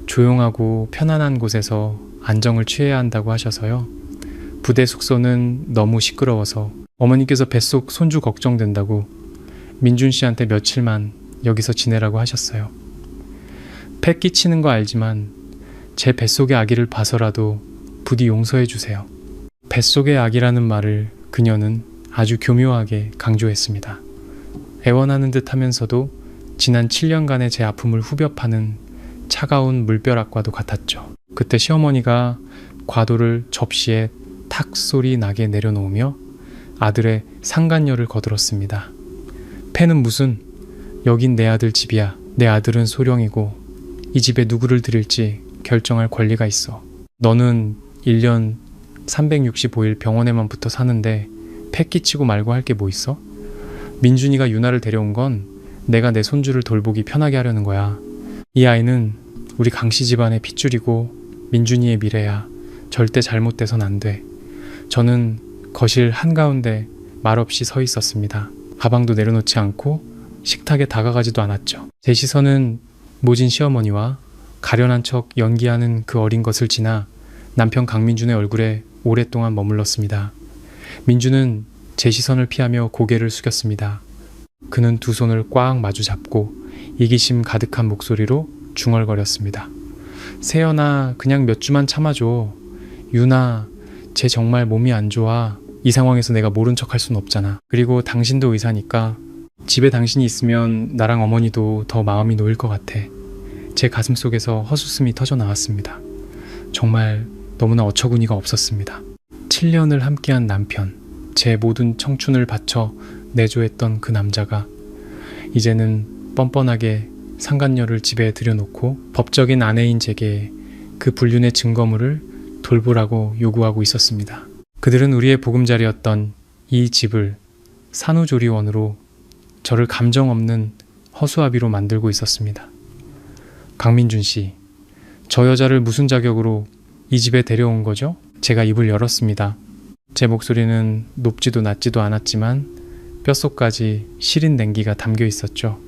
조용하고 편안한 곳에서 안정을 취해야 한다고 하셔서요. 부대 숙소는 너무 시끄러워서 어머니께서 뱃속 손주 걱정된다고 민준 씨한테 며칠만 여기서 지내라고 하셨어요. 패 끼치는 거 알지만 제 뱃속의 아기를 봐서라도 부디 용서해 주세요. 뱃속의 아기라는 말을 그녀는 아주 교묘하게 강조했습니다. 애원하는 듯 하면서도 지난 7년간의 제 아픔을 후벼 파는 차가운 물벼락과도 같았죠. 그때 시어머니가 과도를 접시에 탁 소리 나게 내려놓으며 아들의 상간녀를 거들었습니다. 패는 무슨, 여긴 내 아들 집이야. 내 아들은 소령이고 이 집에 누구를 들일지 결정할 권리가 있어. 너는 1년 365일 병원에만 붙어 사는데 패 끼치고 말고 할 게 뭐 있어? 민준이가 유나를 데려온 건 내가 내 손주를 돌보기 편하게 하려는 거야. 이 아이는 우리 강씨 집안의 핏줄이고 민준이의 미래야. 절대 잘못돼선 안 돼. 저는 거실 한가운데 말없이 서 있었습니다. 가방도 내려놓지 않고 식탁에 다가가지도 않았죠. 제 시선은 모진 시어머니와 가련한 척 연기하는 그 어린 것을 지나 남편 강민준의 얼굴에 오랫동안 머물렀습니다. 민준은 제 시선을 피하며 고개를 숙였습니다. 그는 두 손을 꽉 마주 잡고 이기심 가득한 목소리로 중얼거렸습니다. 세연아, 그냥 몇 주만 참아줘. 유나, 쟤 정말 몸이 안 좋아. 이 상황에서 내가 모른 척 할 순 없잖아. 그리고 당신도 의사니까 집에 당신이 있으면 나랑 어머니도 더 마음이 놓일 것 같아. 제 가슴 속에서 헛웃음이 터져 나왔습니다. 정말 너무나 어처구니가 없었습니다. 7년을 함께한 남편, 제 모든 청춘을 바쳐 내조했던 그 남자가 이제는 뻔뻔하게 상간녀를 집에 들여놓고 법적인 아내인 제게 그 불륜의 증거물을 돌보라고 요구하고 있었습니다. 그들은 우리의 보금자리였던 이 집을 산후조리원으로 저를 감정 없는 허수아비로 만들고 있었습니다. 강민준 씨, 저 여자를 무슨 자격으로 이 집에 데려온 거죠? 제가 입을 열었습니다. 제 목소리는 높지도 낮지도 않았지만 뼛속까지 시린 냉기가 담겨 있었죠.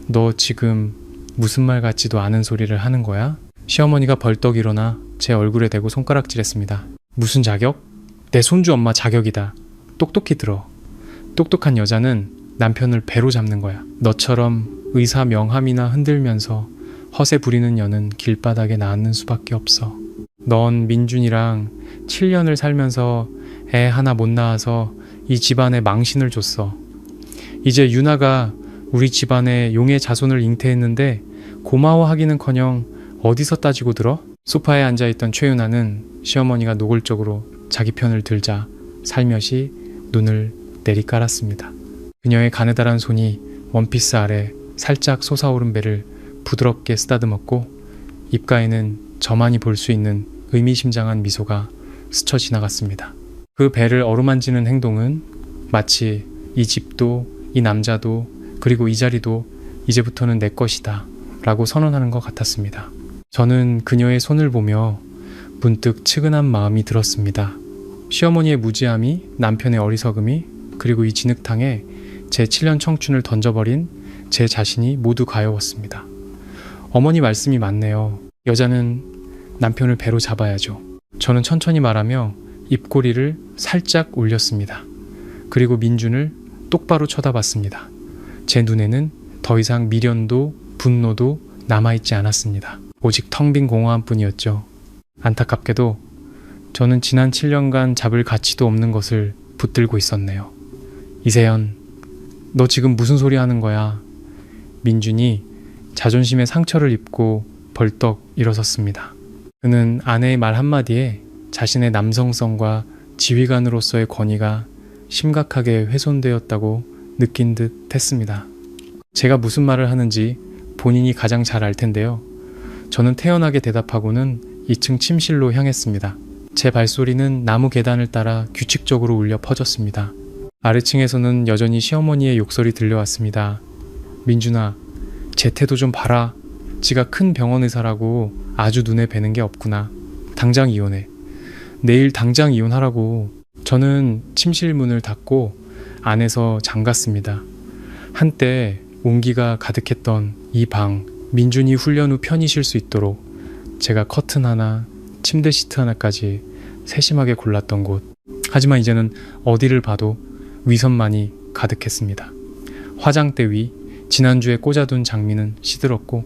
너 지금 무슨 말 같지도 않은 소리를 하는 거야? 시어머니가 벌떡 일어나 제 얼굴에 대고 손가락질했습니다. 무슨 자격? 내 손주 엄마 자격이다. 똑똑히 들어. 똑똑한 여자는 남편을 배로 잡는 거야. 너처럼 의사 명함이나 흔들면서 허세 부리는 여는 길바닥에 낳는 수밖에 없어. 넌 민준이랑 7년을 살면서 애 하나 못 낳아서 이 집안에 망신을 줬어. 이제 유나가 우리 집안에 용의 자손을 잉태했는데 고마워하기는커녕 어디서 따지고 들어? 소파에 앉아있던 최유나는 시어머니가 노골적으로 자기 편을 들자 살며시 눈을 내리깔았습니다. 그녀의 가느다란 손이 원피스 아래 살짝 솟아오른 배를 부드럽게 쓰다듬었고 입가에는 저만이 볼 수 있는 의미심장한 미소가 스쳐 지나갔습니다. 그 배를 어루만지는 행동은 마치 이 집도 이 남자도 그리고 이 자리도 이제부터는 내 것이다 라고 선언하는 것 같았습니다. 저는 그녀의 손을 보며 문득 측은한 마음이 들었습니다. 시어머니의 무지함이, 남편의 어리석음이, 그리고 이 진흙탕에 제 7년 청춘을 던져버린 제 자신이 모두 가여웠습니다. 어머니 말씀이 맞네요. 여자는 남편을 배로 잡아야죠. 저는 천천히 말하며 입꼬리를 살짝 올렸습니다. 그리고 민준을 똑바로 쳐다봤습니다. 제 눈에는 더 이상 미련도 분노도 남아있지 않았습니다. 오직 텅 빈 공허함뿐이었죠. 안타깝게도 저는 지난 7년간 잡을 가치도 없는 것을 붙들고 있었네요. 이세연, 너 지금 무슨 소리 하는 거야? 민준이 자존심에 상처를 입고 벌떡 일어섰습니다. 그는 아내의 말 한마디에 자신의 남성성과 지휘관으로서의 권위가 심각하게 훼손되었다고 느낀 듯 했습니다. 제가 무슨 말을 하는지 본인이 가장 잘 알 텐데요. 저는 태연하게 대답하고는 2층 침실로 향했습니다. 제 발소리는 나무 계단을 따라 규칙적으로 울려 퍼졌습니다. 아래층에서는 여전히 시어머니의 욕설이 들려왔습니다. 민준아, 제 태도 좀 봐라. 지가 큰 병원 의사라고 아주 눈에 뵈는 게 없구나. 당장 이혼해. 내일 당장 이혼하라고. 저는 침실 문을 닫고 안에서 잠갔습니다. 한때 온기가 가득했던 이 방, 민준이 훈련 후 편히 쉴 수 있도록 제가 커튼 하나, 침대 시트 하나까지 세심하게 골랐던 곳. 하지만 이제는 어디를 봐도 위선만이 가득했습니다. 화장대 위, 지난주에 꽂아둔 장미는 시들었고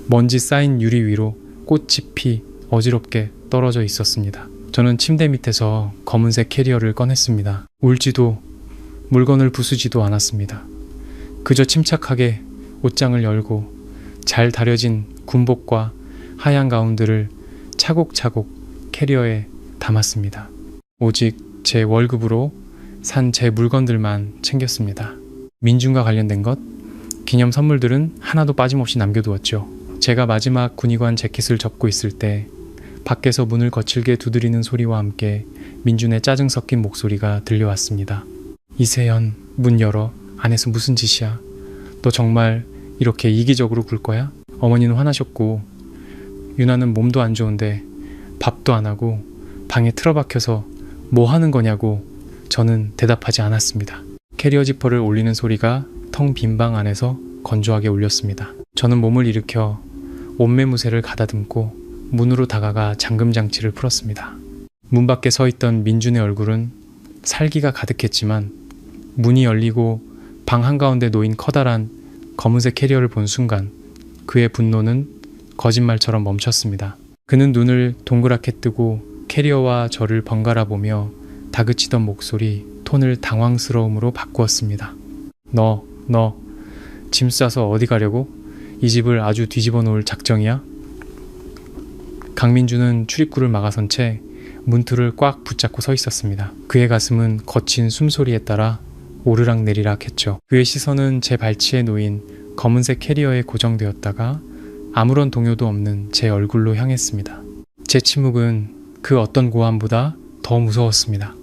먼지 쌓인 유리 위로 꽃이 피 어지럽게 떨어져 있었습니다. 저는 침대 밑에서 검은색 캐리어를 꺼냈습니다. 울지도 물건을 부수지도 않았습니다. 그저 침착하게 옷장을 열고 잘 다려진 군복과 하얀 가운들을 차곡차곡 캐리어에 담았습니다. 오직 제 월급으로 산 제 물건들만 챙겼습니다. 민준과 관련된 것, 기념 선물들은 하나도 빠짐없이 남겨두었죠. 제가 마지막 군의관 재킷을 접고 있을 때 밖에서 문을 거칠게 두드리는 소리와 함께 민준의 짜증 섞인 목소리가 들려왔습니다. 이세연, 문 열어. 안에서 무슨 짓이야? 너 정말 이렇게 이기적으로 굴 거야? 어머니는 화나셨고 유나는 몸도 안 좋은데 밥도 안 하고 방에 틀어박혀서 뭐 하는 거냐고 저는 대답하지 않았습니다. 캐리어 지퍼를 올리는 소리가 텅 빈 방 안에서 건조하게 울렸습니다. 저는 몸을 일으켜 옷매무새를 가다듬고 문으로 다가가 잠금장치를 풀었습니다. 문 밖에 서 있던 민준의 얼굴은 살기가 가득했지만 문이 열리고 방 한가운데 놓인 커다란 검은색 캐리어를 본 순간 그의 분노는 거짓말처럼 멈췄습니다. 그는 눈을 동그랗게 뜨고 캐리어와 저를 번갈아 보며 다그치던 목소리, 톤을 당황스러움으로 바꾸었습니다. 너 짐 싸서 어디 가려고? 이 집을 아주 뒤집어 놓을 작정이야? 강민주는 출입구를 막아선 채 문틀을 꽉 붙잡고 서 있었습니다. 그의 가슴은 거친 숨소리에 따라 오르락 내리락 했죠. 그의 시선은 제 발치에 놓인 검은색 캐리어에 고정되었다가 아무런 동요도 없는 제 얼굴로 향했습니다. 제 침묵은 그 어떤 고함보다 더 무서웠습니다.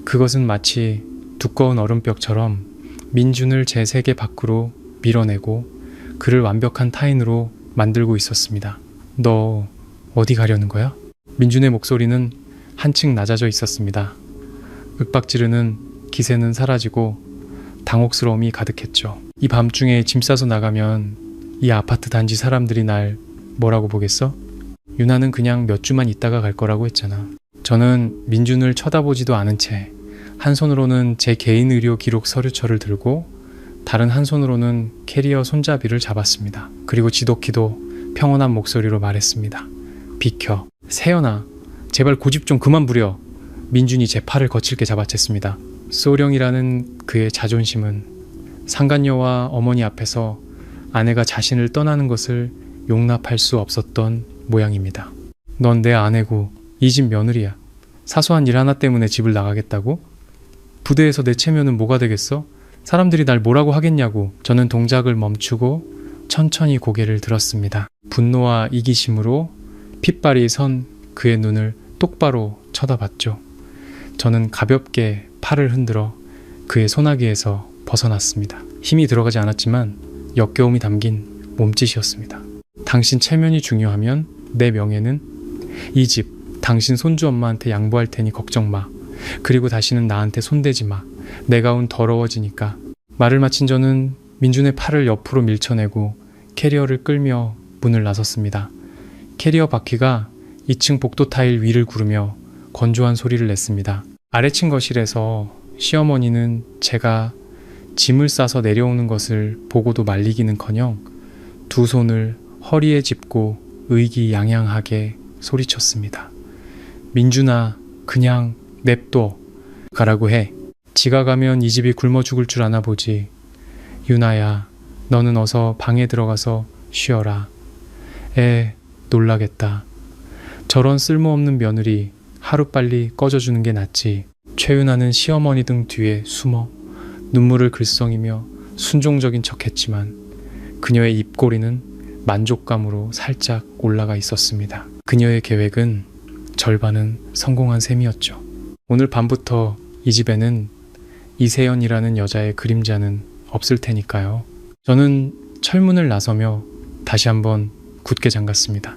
그것은 마치 두꺼운 얼음벽처럼 민준을 제 세계 밖으로 밀어내고 그를 완벽한 타인으로 만들고 있었습니다. 너 어디 가려는 거야? 민준의 목소리는 한층 낮아져 있었습니다. 윽박지르는 기세는 사라지고 당혹스러움이 가득했죠. 이 밤중에 짐 싸서 나가면 이 아파트 단지 사람들이 날 뭐라고 보겠어? 유나는 그냥 몇 주만 있다가 갈 거라고 했잖아. 저는 민준을 쳐다보지도 않은 채 한 손으로는 제 개인 의료 기록 서류처를 들고 다른 한 손으로는 캐리어 손잡이를 잡았습니다. 그리고 지독히도 평온한 목소리로 말했습니다. 비켜. 세연아, 제발 고집 좀 그만 부려. 민준이 제 팔을 거칠게 잡아챘습니다. 소령이라는 그의 자존심은 상간녀와 어머니 앞에서 아내가 자신을 떠나는 것을 용납할 수 없었던 모양입니다. 넌 내 아내고 이 집 며느리야. 사소한 일 하나 때문에 집을 나가겠다고? 부대에서 내 체면은 뭐가 되겠어? 사람들이 날 뭐라고 하겠냐고. 저는 동작을 멈추고 천천히 고개를 들었습니다. 분노와 이기심으로 핏발이 선 그의 눈을 똑바로 쳐다봤죠. 저는 가볍게 팔을 흔들어 그의 소나기에서 벗어났습니다. 힘이 들어가지 않았지만 역겨움이 담긴 몸짓이었습니다. 당신 체면이 중요하면 내 명예는 이 집, 당신 손주 엄마한테 양보할 테니 걱정 마. 그리고 다시는 나한테 손대지 마. 내가 운 더러워지니까. 말을 마친 저는 민준의 팔을 옆으로 밀쳐내고 캐리어를 끌며 문을 나섰습니다. 캐리어 바퀴가 2층 복도 타일 위를 구르며 건조한 소리를 냈습니다. 아래층 거실에서 시어머니는 제가 짐을 싸서 내려오는 것을 보고도 말리기는커녕 두 손을 허리에 짚고 의기양양하게 소리쳤습니다. 민준아, 그냥 냅둬 가라고 해. 지가 가면 이 집이 굶어 죽을 줄 아나 보지. 유나야, 너는 어서 방에 들어가서 쉬어라. 놀라겠다. 저런 쓸모없는 며느리 하루빨리 꺼져주는 게 낫지. 최윤아는 시어머니 등 뒤에 숨어 눈물을 글썽이며 순종적인 척했지만 그녀의 입꼬리는 만족감으로 살짝 올라가 있었습니다. 그녀의 계획은 절반은 성공한 셈이었죠. 오늘 밤부터 이 집에는 이세연이라는 여자의 그림자는 없을 테니까요. 저는 철문을 나서며 다시 한번 굳게 잠갔습니다.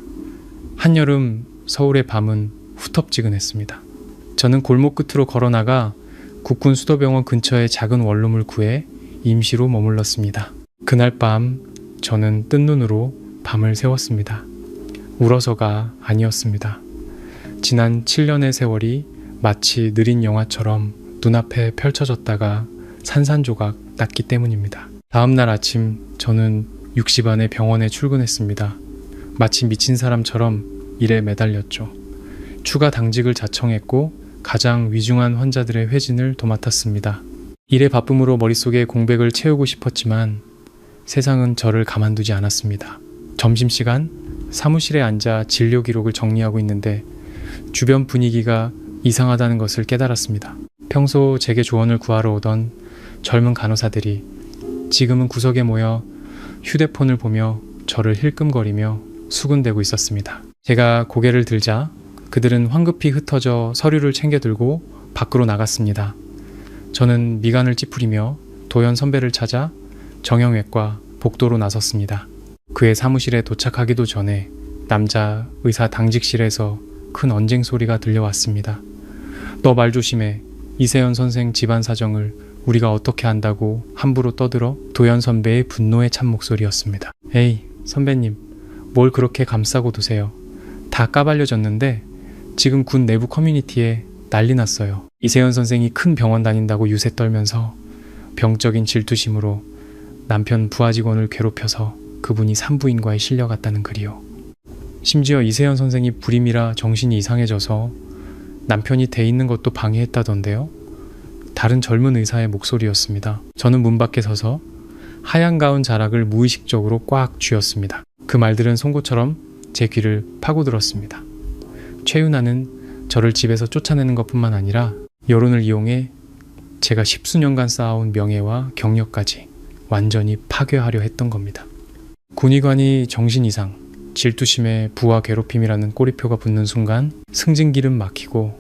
한여름 서울의 밤은 후텁지근했습니다. 저는 골목 끝으로 걸어나가 국군 수도병원 근처의 작은 원룸을 구해 임시로 머물렀습니다. 그날 밤 저는 뜬 눈으로 밤을 새웠습니다. 울어서가 아니었습니다. 지난 7년의 세월이 마치 느린 영화처럼 눈앞에 펼쳐졌다가 산산조각 났기 때문입니다. 다음날 아침 저는 6시 반에 병원에 출근했습니다. 마치 미친 사람처럼 일에 매달렸죠. 추가 당직을 자청했고 가장 위중한 환자들의 회진을 도맡았습니다. 일의 바쁨으로 머릿속에 공백을 채우고 싶었지만 세상은 저를 가만두지 않았습니다. 점심시간 사무실에 앉아 진료 기록을 정리하고 있는데 주변 분위기가 이상하다는 것을 깨달았습니다. 평소 제게 조언을 구하러 오던 젊은 간호사들이 지금은 구석에 모여 휴대폰을 보며 저를 힐끔거리며 수군대고 있었습니다. 제가 고개를 들자 그들은 황급히 흩어져 서류를 챙겨 들고 밖으로 나갔습니다. 저는 미간을 찌푸리며 도연 선배를 찾아 정형외과 복도로 나섰습니다. 그의 사무실에 도착하기도 전에 남자 의사 당직실에서 큰 언쟁 소리가 들려왔습니다. 너 말 조심해. 이세연 선생 집안 사정을 우리가 어떻게 안다고 함부로 떠들어? 도연 선배의 분노에 찬 목소리였습니다. 에이, 선배님, 뭘 그렇게 감싸고 두세요. 다 까발려졌는데 지금 군 내부 커뮤니티에 난리 났어요. 이세연 선생이 큰 병원 다닌다고 유세 떨면서 병적인 질투심으로 남편 부하 직원을 괴롭혀서 그분이 산부인과에 실려갔다는 글이요. 심지어 이세연 선생이 불임이라 정신이 이상해져서 남편이 돼 있는 것도 방해했다던데요. 다른 젊은 의사의 목소리였습니다. 저는 문 밖에 서서 하얀 가운 자락을 무의식적으로 꽉 쥐었습니다. 그 말들은 송곳처럼 제 귀를 파고들었습니다. 최윤아는 저를 집에서 쫓아내는 것뿐만 아니라 여론을 이용해 제가 10수년간 쌓아온 명예와 경력까지 완전히 파괴하려 했던 겁니다. 군의관이 정신 이상, 질투심에 부하 괴롭힘이라는 꼬리표가 붙는 순간 승진길은 막히고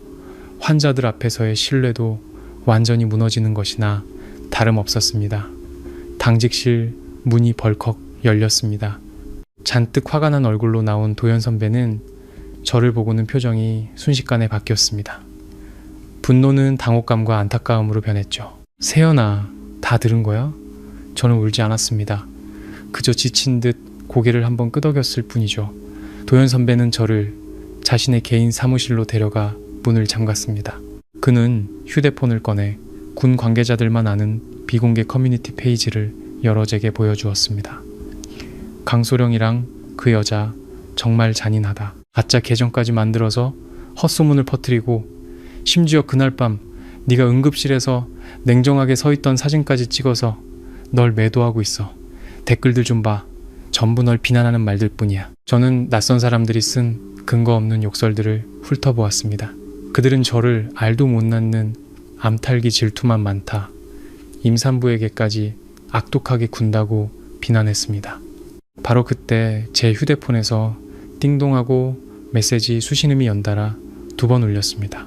환자들 앞에서의 신뢰도 완전히 무너지는 것이나 다름없었습니다. 당직실 문이 벌컥 열렸습니다. 잔뜩 화가 난 얼굴로 나온 도연 선배는 저를 보고는 표정이 순식간에 바뀌었습니다. 분노는 당혹감과 안타까움으로 변했죠. 세연아, 다 들은 거야? 저는 울지 않았습니다. 그저 지친 듯 고개를 한번 끄덕였을 뿐이죠. 도연 선배는 저를 자신의 개인 사무실로 데려가 문을 잠갔습니다. 그는 휴대폰을 꺼내 군 관계자들만 아는 비공개 커뮤니티 페이지를 여러 제게 보여주었습니다. 강소령이랑 그 여자 정말 잔인하다. 가짜 계정까지 만들어서 헛소문을 퍼뜨리고 심지어 그날 밤 네가 응급실에서 냉정하게 서 있던 사진까지 찍어서 널 매도하고 있어. 댓글들 좀 봐. 전부 널 비난하는 말들 뿐이야. 저는 낯선 사람들이 쓴 근거 없는 욕설들을 훑어보았습니다. 그들은 저를 알도 못 낳는 암탈기 질투만 많다. 임산부에게까지 악독하게 군다고 비난했습니다. 바로 그때 제 휴대폰에서 띵동하고 메시지 수신음이 연달아 2번 울렸습니다.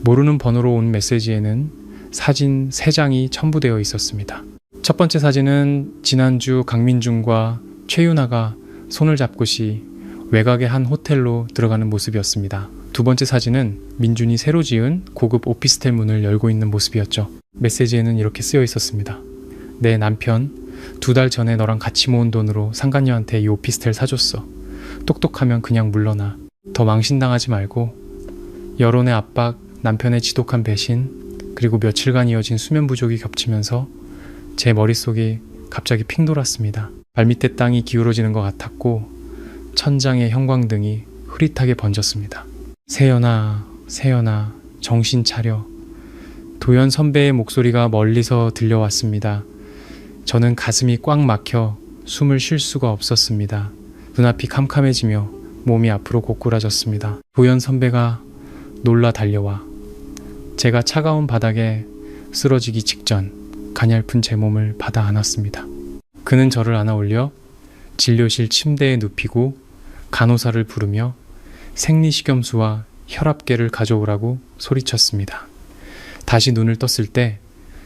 모르는 번호로 온 메시지에는 사진 3장이 첨부되어 있었습니다. 첫 번째 사진은 지난주 강민중과 최윤아가 손을 잡고시 외곽의 한 호텔로 들어가는 모습이었습니다. 두 번째 사진은 민준이 새로 지은 고급 오피스텔 문을 열고 있는 모습이었죠. 메시지에는 이렇게 쓰여 있었습니다. 내 남편 2달 전에 너랑 같이 모은 돈으로 상간녀한테 이 오피스텔 사줬어. 똑똑하면 그냥 물러나. 더 망신당하지 말고. 여론의 압박, 남편의 지독한 배신, 그리고 며칠간 이어진 수면 부족이 겹치면서 제 머릿속이 갑자기 핑 돌았습니다. 발밑에 땅이 기울어지는 것 같았고 천장의 형광등이 흐릿하게 번졌습니다. 세연아, 세연아, 정신 차려. 도연 선배의 목소리가 멀리서 들려왔습니다. 저는 가슴이 꽉 막혀 숨을 쉴 수가 없었습니다. 눈앞이 캄캄해지며 몸이 앞으로 고꾸라졌습니다. 도연 선배가 놀라 달려와 제가 차가운 바닥에 쓰러지기 직전 가냘픈 제 몸을 받아 안았습니다. 그는 저를 안아 올려 진료실 침대에 눕히고 간호사를 부르며 생리식염수와 혈압계를 가져오라고 소리쳤습니다. 다시 눈을 떴을 때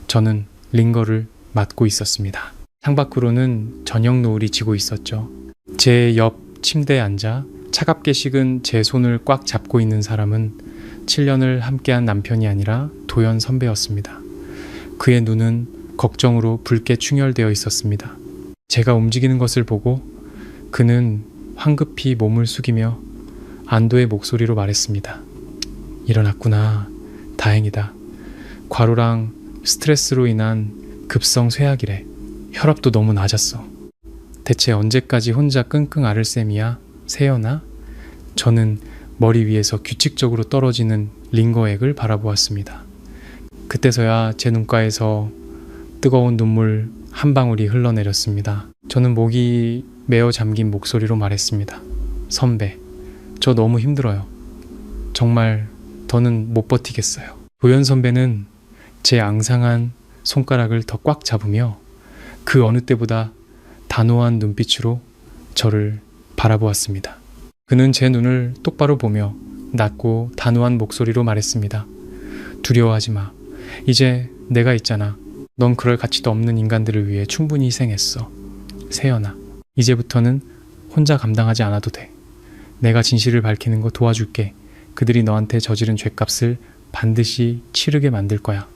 저는 링거를 맞고 있었습니다. 창밖으로는 저녁 노을이 지고 있었죠. 제 옆 침대에 앉아 차갑게 식은 제 손을 꽉 잡고 있는 사람은 7년을 함께한 남편이 아니라 도연 선배였습니다. 그의 눈은 걱정으로 붉게 충혈되어 있었습니다. 제가 움직이는 것을 보고 그는 황급히 몸을 숙이며 안도의 목소리로 말했습니다. 일어났구나. 다행이다. 과로랑 스트레스로 인한 급성 쇠약이래. 혈압도 너무 낮았어. 대체 언제까지 혼자 끙끙 앓을 셈이야? 세연아? 저는 머리 위에서 규칙적으로 떨어지는 링거액을 바라보았습니다. 그때서야 제 눈가에서 뜨거운 눈물 한 방울이 흘러내렸습니다. 저는 목이 메어 잠긴 목소리로 말했습니다. 선배, 저 너무 힘들어요. 정말 더는 못 버티겠어요. 도연 선배는 제 앙상한 손가락을 더 꽉 잡으며 그 어느 때보다 단호한 눈빛으로 저를 바라보았습니다. 그는 제 눈을 똑바로 보며 낮고 단호한 목소리로 말했습니다. 두려워하지 마. 이제 내가 있잖아. 넌 그럴 가치도 없는 인간들을 위해 충분히 희생했어. 세연아, 이제부터는 혼자 감당하지 않아도 돼. 내가 진실을 밝히는 거 도와줄게. 그들이 너한테 저지른 죗값을 반드시 치르게 만들 거야.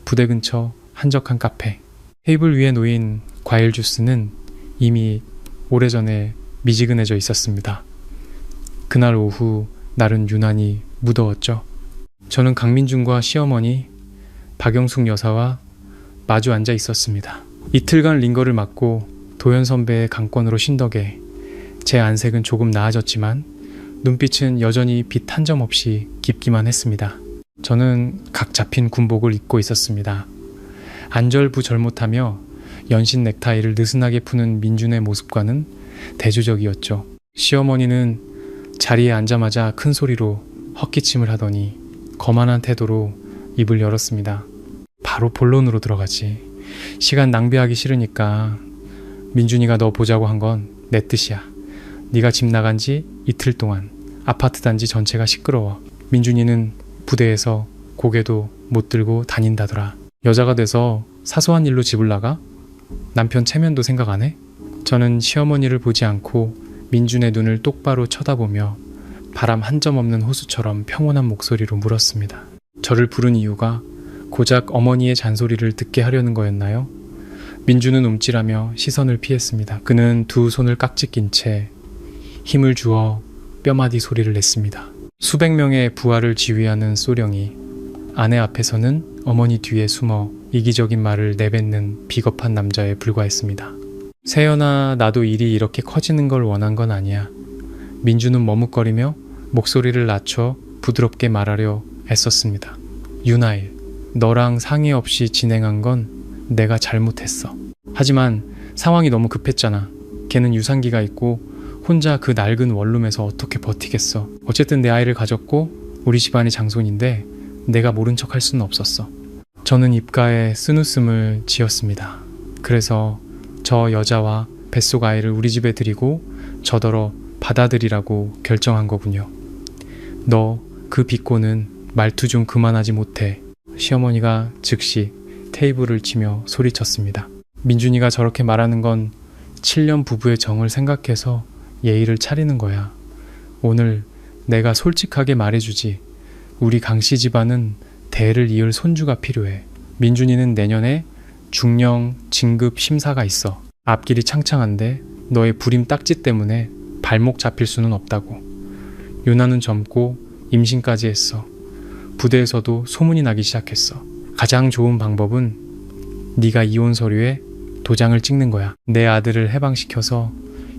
부대 근처 한적한 카페. 테이블 위에 놓인 과일 주스는 이미 오래전에 미지근해져 있었습니다. 그날 오후 날은 유난히 무더웠죠. 저는 강민준과 시어머니 박영숙 여사와 마주 앉아 있었습니다. 이틀간 링거를 맞고 도연 선배의 강권으로 신 덕에 제 안색은 조금 나아졌지만 눈빛은 여전히 빛 한 점 없이 깊기만 했습니다. 저는 각 잡힌 군복을 입고 있었습니다. 안절부절못하며 연신 넥타이를 느슨하게 푸는 민준의 모습과는 대조적이었죠. 시어머니는 자리에 앉자마자 큰 소리로 헛기침을 하더니 거만한 태도로 입을 열었습니다. 바로 본론으로 들어가지. 시간 낭비하기 싫으니까 민준이가 너 보자고 한 건 내 뜻이야. 네가 집 나간 지 이틀 동안 아파트 단지 전체가 시끄러워. 민준이는 부대에서 고개도 못 들고 다닌다더라. 여자가 돼서 사소한 일로 집을 나가? 남편 체면도 생각 안 해? 저는 시어머니를 보지 않고 민준의 눈을 똑바로 쳐다보며 바람 한 점 없는 호수처럼 평온한 목소리로 물었습니다. 저를 부른 이유가 고작 어머니의 잔소리를 듣게 하려는 거였나요? 민준은 움찔하며 시선을 피했습니다. 그는 두 손을 깍지 낀 채 힘을 주어 뼈마디 소리를 냈습니다. 수백 명의 부하를 지휘하는 소령이 아내 앞에서는 어머니 뒤에 숨어 이기적인 말을 내뱉는 비겁한 남자에 불과했습니다. 세연아, 나도 일이 이렇게 커지는 걸 원한 건 아니야. 민준은 머뭇거리며 목소리를 낮춰 부드럽게 말하려 애썼습니다. 윤아일, 너랑 상의 없이 진행한 건 내가 잘못했어. 하지만 상황이 너무 급했잖아. 걔는 유산기가 있고 혼자 그 낡은 원룸에서 어떻게 버티겠어. 어쨌든 내 아이를 가졌고 우리 집안이 장손인데 내가 모른 척 할 수는 없었어. 저는 입가에 쓴웃음을 지었습니다. 그래서 저 여자와 뱃속 아이를 우리 집에 들이고 저더러 받아들이라고 결정한 거군요. 너 그 비꼬는 말투 좀 그만하지 못해. 시어머니가 즉시 테이블을 치며 소리쳤습니다. 민준이가 저렇게 말하는 건 7년 부부의 정을 생각해서 예의를 차리는 거야. 오늘 내가 솔직하게 말해주지. 우리 강씨 집안은 대를 이을 손주가 필요해. 민준이는 내년에 중령 진급 심사가 있어. 앞길이 창창한데 너의 불임 딱지 때문에 발목 잡힐 수는 없다고. 유나는 젊고 임신까지 했어. 부대에서도 소문이 나기 시작했어. 가장 좋은 방법은 네가 이혼 서류에 도장을 찍는 거야. 내 아들을 해방시켜서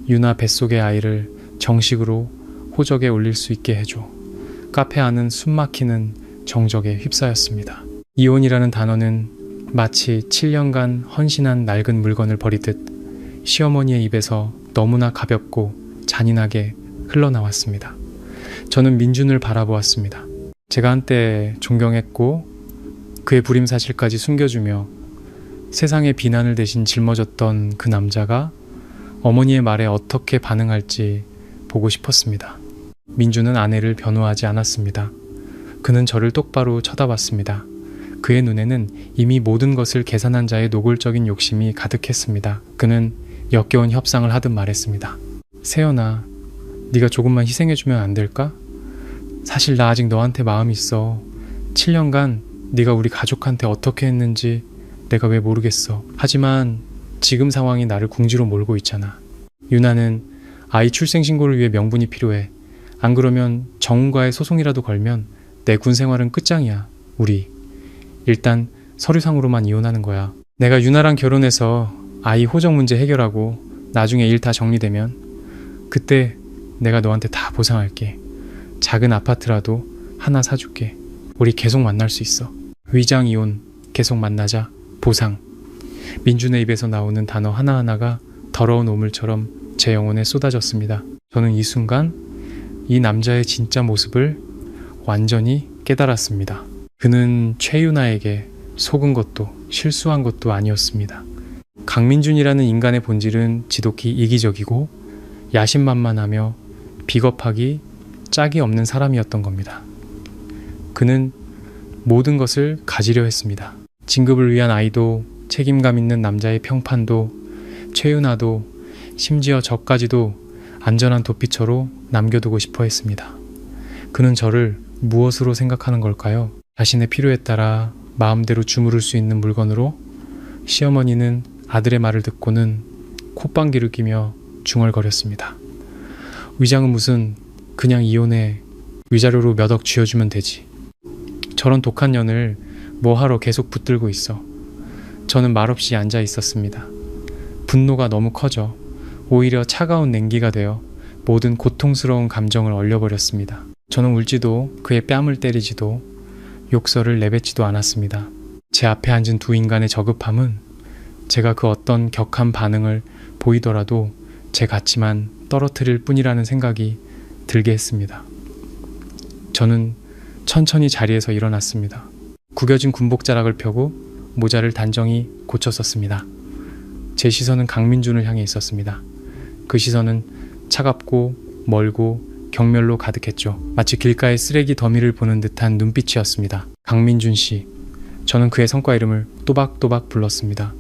유나 뱃속의 아이를 정식으로 호적에 올릴 수 있게 해줘. 카페 안은 숨막히는 정적에 휩싸였습니다. 이혼이라는 단어는 마치 7년간 헌신한 낡은 물건을 버리듯 시어머니의 입에서 너무나 가볍고 잔인하게 흘러나왔습니다. 저는 민준을 바라보았습니다. 제가 한때 존경했고 그의 불임 사실까지 숨겨주며 세상의 비난을 대신 짊어졌던 그 남자가 어머니의 말에 어떻게 반응할지 보고 싶었습니다. 민준은 아내를 변호하지 않았습니다. 그는 저를 똑바로 쳐다봤습니다. 그의 눈에는 이미 모든 것을 계산한 자의 노골적인 욕심이 가득했습니다. 그는 역겨운 협상을 하듯 말했습니다. 세연아, 네가 조금만 희생해주면 안 될까? 사실 나 아직 너한테 마음이 있어. 7년간 네가 우리 가족한테 어떻게 했는지 내가 왜 모르겠어. 하지만 지금 상황이 나를 궁지로 몰고 있잖아. 유나는 아이 출생신고를 위해 명분이 필요해. 안 그러면 정훈과의 소송이라도 걸면 내 군 생활은 끝장이야. 우리 일단 서류상으로만 이혼하는 거야. 내가 유나랑 결혼해서 아이 호적 문제 해결하고 나중에 일 다 정리되면 그때 내가 너한테 다 보상할게. 작은 아파트라도 하나 사줄게. 우리 계속 만날 수 있어. 위장 이혼, 계속 만나자, 보상. 민준의 입에서 나오는 단어 하나하나가 더러운 오물처럼 제 영혼에 쏟아졌습니다. 저는 이 순간 이 남자의 진짜 모습을 완전히 깨달았습니다. 그는 최유나에게 속은 것도 실수한 것도 아니었습니다. 강민준이라는 인간의 본질은 지독히 이기적이고 야심만만하며 비겁하기 짝이 없는 사람이었던 겁니다. 그는 모든 것을 가지려 했습니다. 진급을 위한 아이도 책임감 있는 남자의 평판도 최윤아도 심지어 저까지도 안전한 도피처로 남겨두고 싶어 했습니다. 그는 저를 무엇으로 생각하는 걸까요? 자신의 필요에 따라 마음대로 주무를 수 있는 물건으로? 시어머니는 아들의 말을 듣고는 콧방귀를 끼며 중얼거렸습니다. 위장은 무슨 그냥 이혼해. 위자료로 몇 억 쥐어주면 되지. 저런 독한 년을 뭐하러 계속 붙들고 있어. 저는 말없이 앉아 있었습니다. 분노가 너무 커져 오히려 차가운 냉기가 되어 모든 고통스러운 감정을 얼려버렸습니다. 저는 울지도 그의 뺨을 때리지도 욕설을 내뱉지도 않았습니다. 제 앞에 앉은 두 인간의 저급함은 제가 그 어떤 격한 반응을 보이더라도 제 가치만 떨어뜨릴 뿐이라는 생각이 들게 했습니다. 저는 천천히 자리에서 일어났습니다. 구겨진 군복 자락을 펴고 모자를 단정히 고쳐 썼습니다. 제 시선은 강민준을 향해 있었습니다. 그 시선은 차갑고 멀고 경멸로 가득했죠. 마치 길가의 쓰레기 더미를 보는 듯한 눈빛이었습니다. 강민준 씨. 저는 그의 성과 이름을 또박또박 불렀습니다.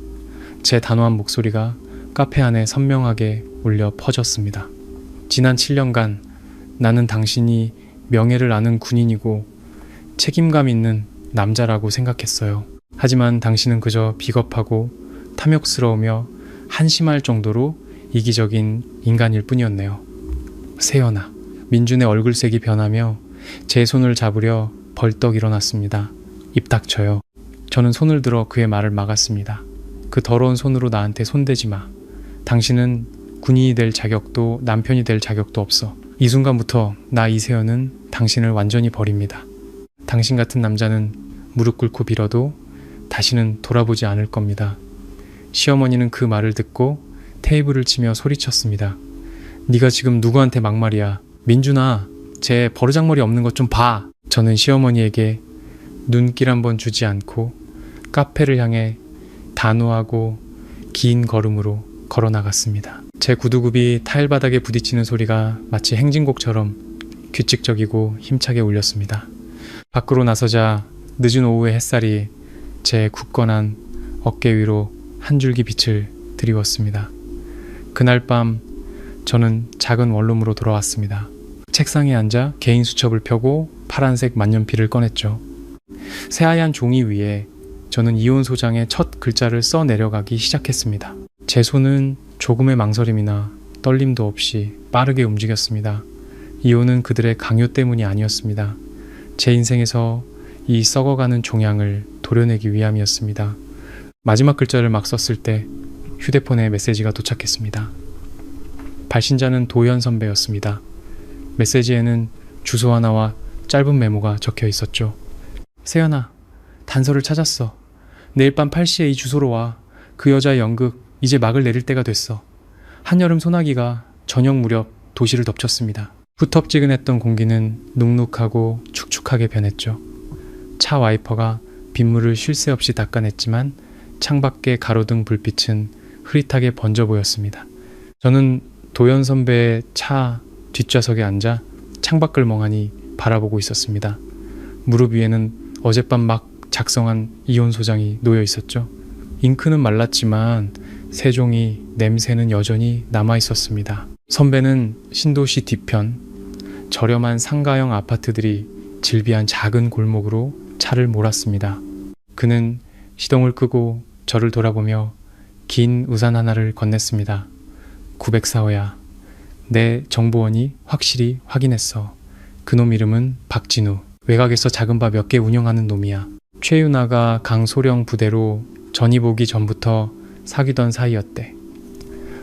제 단호한 목소리가 카페 안에 선명하게 울려 퍼졌습니다. 지난 7년간 나는 당신이 명예를 아는 군인이고 책임감 있는 남자라고 생각했어요. 하지만 당신은 그저 비겁하고 탐욕스러우며 한심할 정도로 이기적인 인간일 뿐이었네요. 세연아. 민준의 얼굴색이 변하며 제 손을 잡으려 벌떡 일어났습니다. 입 닥쳐요. 저는 손을 들어 그의 말을 막았습니다. 그 더러운 손으로 나한테 손대지 마. 당신은 군인이 될 자격도 남편이 될 자격도 없어. 이 순간부터 나 이세연은 당신을 완전히 버립니다. 당신 같은 남자는 무릎 꿇고 빌어도 다시는 돌아보지 않을 겁니다. 시어머니는 그 말을 듣고 테이블을 치며 소리쳤습니다. 네가 지금 누구한테 막말이야. 민준아, 쟤 버르장머리 없는 것 좀 봐. 저는 시어머니에게 눈길 한번 주지 않고 카페를 향해 단호하고 긴 걸음으로 걸어 나갔습니다. 제 구두굽이 타일바닥에 부딪히는 소리가 마치 행진곡처럼 규칙적이고 힘차게 울렸습니다. 밖으로 나서자 늦은 오후의 햇살이 제 굳건한 어깨 위로 한 줄기 빛을 드리웠습니다. 그날 밤 저는 작은 원룸으로 돌아왔습니다. 책상에 앉아 개인 수첩을 펴고 파란색 만년필을 꺼냈죠. 새하얀 종이 위에 저는 이혼 소장의 첫 글자를 써 내려가기 시작했습니다. 제 손은 조금의 망설임이나 떨림도 없이 빠르게 움직였습니다. 이혼은 그들의 강요 때문이 아니었습니다. 제 인생에서 이 썩어가는 종양을 도려내기 위함이었습니다. 마지막 글자를 막 썼을 때 휴대폰에 메시지가 도착했습니다. 발신자는 도현 선배였습니다. 메시지에는 주소 하나와 짧은 메모가 적혀 있었죠. 세연아, 단서를 찾았어. 내일 밤 8시에 이 주소로 와. 그 여자의 연극 이제 막을 내릴 때가 됐어. 한여름 소나기가 저녁 무렵 도시를 덮쳤습니다. 후텁지근했던 공기는 눅눅하고 축축하게 변했죠. 차 와이퍼가 빗물을 쉴 새 없이 닦아냈지만 창밖의 가로등 불빛은 흐릿하게 번져 보였습니다. 저는 도현 선배의 차 뒷좌석에 앉아 창밖을 멍하니 바라보고 있었습니다. 무릎 위에는 어젯밤 막 작성한 이혼 소장이 놓여 있었죠. 잉크는 말랐지만 세종이 냄새는 여전히 남아 있었습니다. 선배는 신도시 뒤편 저렴한 상가형 아파트들이 질비한 작은 골목으로 차를 몰았습니다. 그는 시동을 끄고 저를 돌아보며 긴 우산 하나를 건넸습니다. 904호야. 내 정보원이 확실히 확인했어. 그놈 이름은 박진우. 외곽에서 작은 바 몇 개 운영하는 놈이야. 최윤아가 강소령 부대로 전입 오기 전부터 사귀던 사이였대.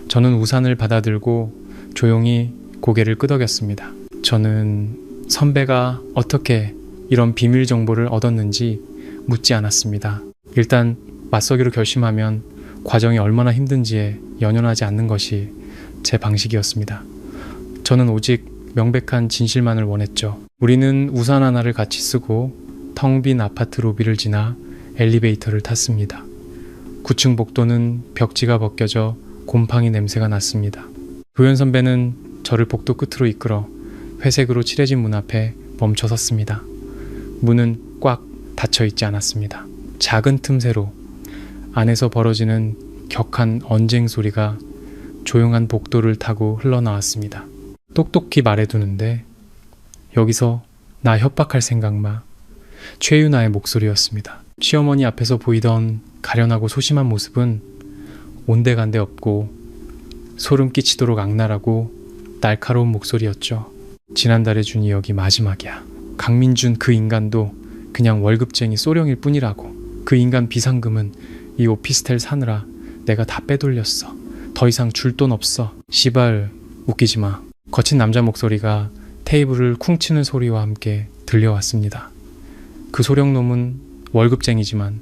저는 우산을 받아들고 조용히 고개를 끄덕였습니다. 저는 선배가 어떻게 이런 비밀 정보를 얻었는지 묻지 않았습니다. 일단 맞서기로 결심하면 과정이 얼마나 힘든지에 연연하지 않는 것이 제 방식이었습니다. 저는 오직 명백한 진실만을 원했죠. 우리는 우산 하나를 같이 쓰고 텅 빈 아파트 로비를 지나 엘리베이터를 탔습니다. 9층 복도는 벽지가 벗겨져 곰팡이 냄새가 났습니다. 도현 선배는 저를 복도 끝으로 이끌어 회색으로 칠해진 문 앞에 멈춰 섰습니다. 문은 꽉 닫혀 있지 않았습니다. 작은 틈새로 안에서 벌어지는 격한 언쟁 소리가 조용한 복도를 타고 흘러나왔습니다. 똑똑히 말해두는데 여기서 나 협박할 생각 마. 최윤아의 목소리였습니다. 시어머니 앞에서 보이던 가련하고 소심한 모습은 온데간데 없고 소름 끼치도록 악랄하고 날카로운 목소리였죠. 지난달에 준 2억이 마지막이야. 강민준 그 인간도 그냥 월급쟁이 소령일 뿐이라고. 그 인간 비상금은 이 오피스텔 사느라 내가 다 빼돌렸어. 더 이상 줄 돈 없어. 시발 웃기지 마. 거친 남자 목소리가 테이블을 쿵치는 소리와 함께 들려왔습니다. 그 소령놈은 월급쟁이지만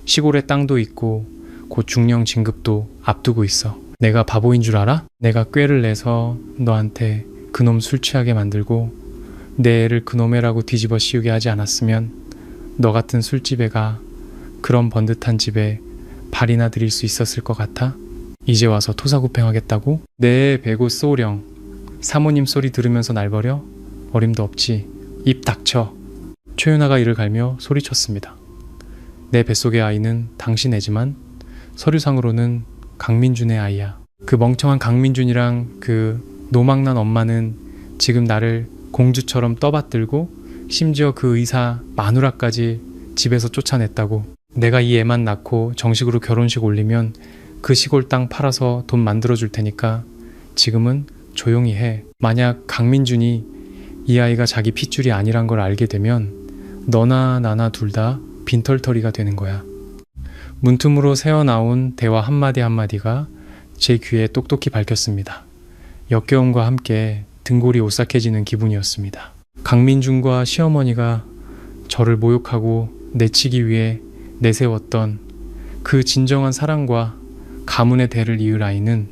시골에 땅도 있고 곧 중령 진급도 앞두고 있어. 내가 바보인 줄 알아? 내가 꾀를 내서 너한테 그놈 술 취하게 만들고 내 애를 그놈애라고 뒤집어 씌우게 하지 않았으면 너 같은 술집애가 그런 번듯한 집에 발이나 들일 수 있었을 것 같아? 이제 와서 토사구팽하겠다고? 내 배고 소령. 사모님 소리 들으면서 날 버려? 어림도 없지. 입 닥쳐. 최윤아가 이를 갈며 소리쳤습니다. 내 뱃속의 아이는 당신 애지만 서류상으로는 강민준의 아이야. 그 멍청한 강민준이랑 그 노망난 엄마는 지금 나를 공주처럼 떠받들고 심지어 그 의사 마누라까지 집에서 쫓아냈다고. 내가 이 애만 낳고 정식으로 결혼식 올리면 그 시골 땅 팔아서 돈 만들어줄 테니까 지금은 조용히 해. 만약 강민준이 이 아이가 자기 핏줄이 아니란 걸 알게 되면 너나 나나 둘 다 빈털터리가 되는 거야. 문틈으로 새어나온 대화 한마디 한마디가 제 귀에 똑똑히 밝혔습니다. 역겨움과 함께 등골이 오싹해지는 기분이었습니다. 강민준과 시어머니가 저를 모욕하고 내치기 위해 내세웠던 그 진정한 사랑과 가문의 대를 이을 아이는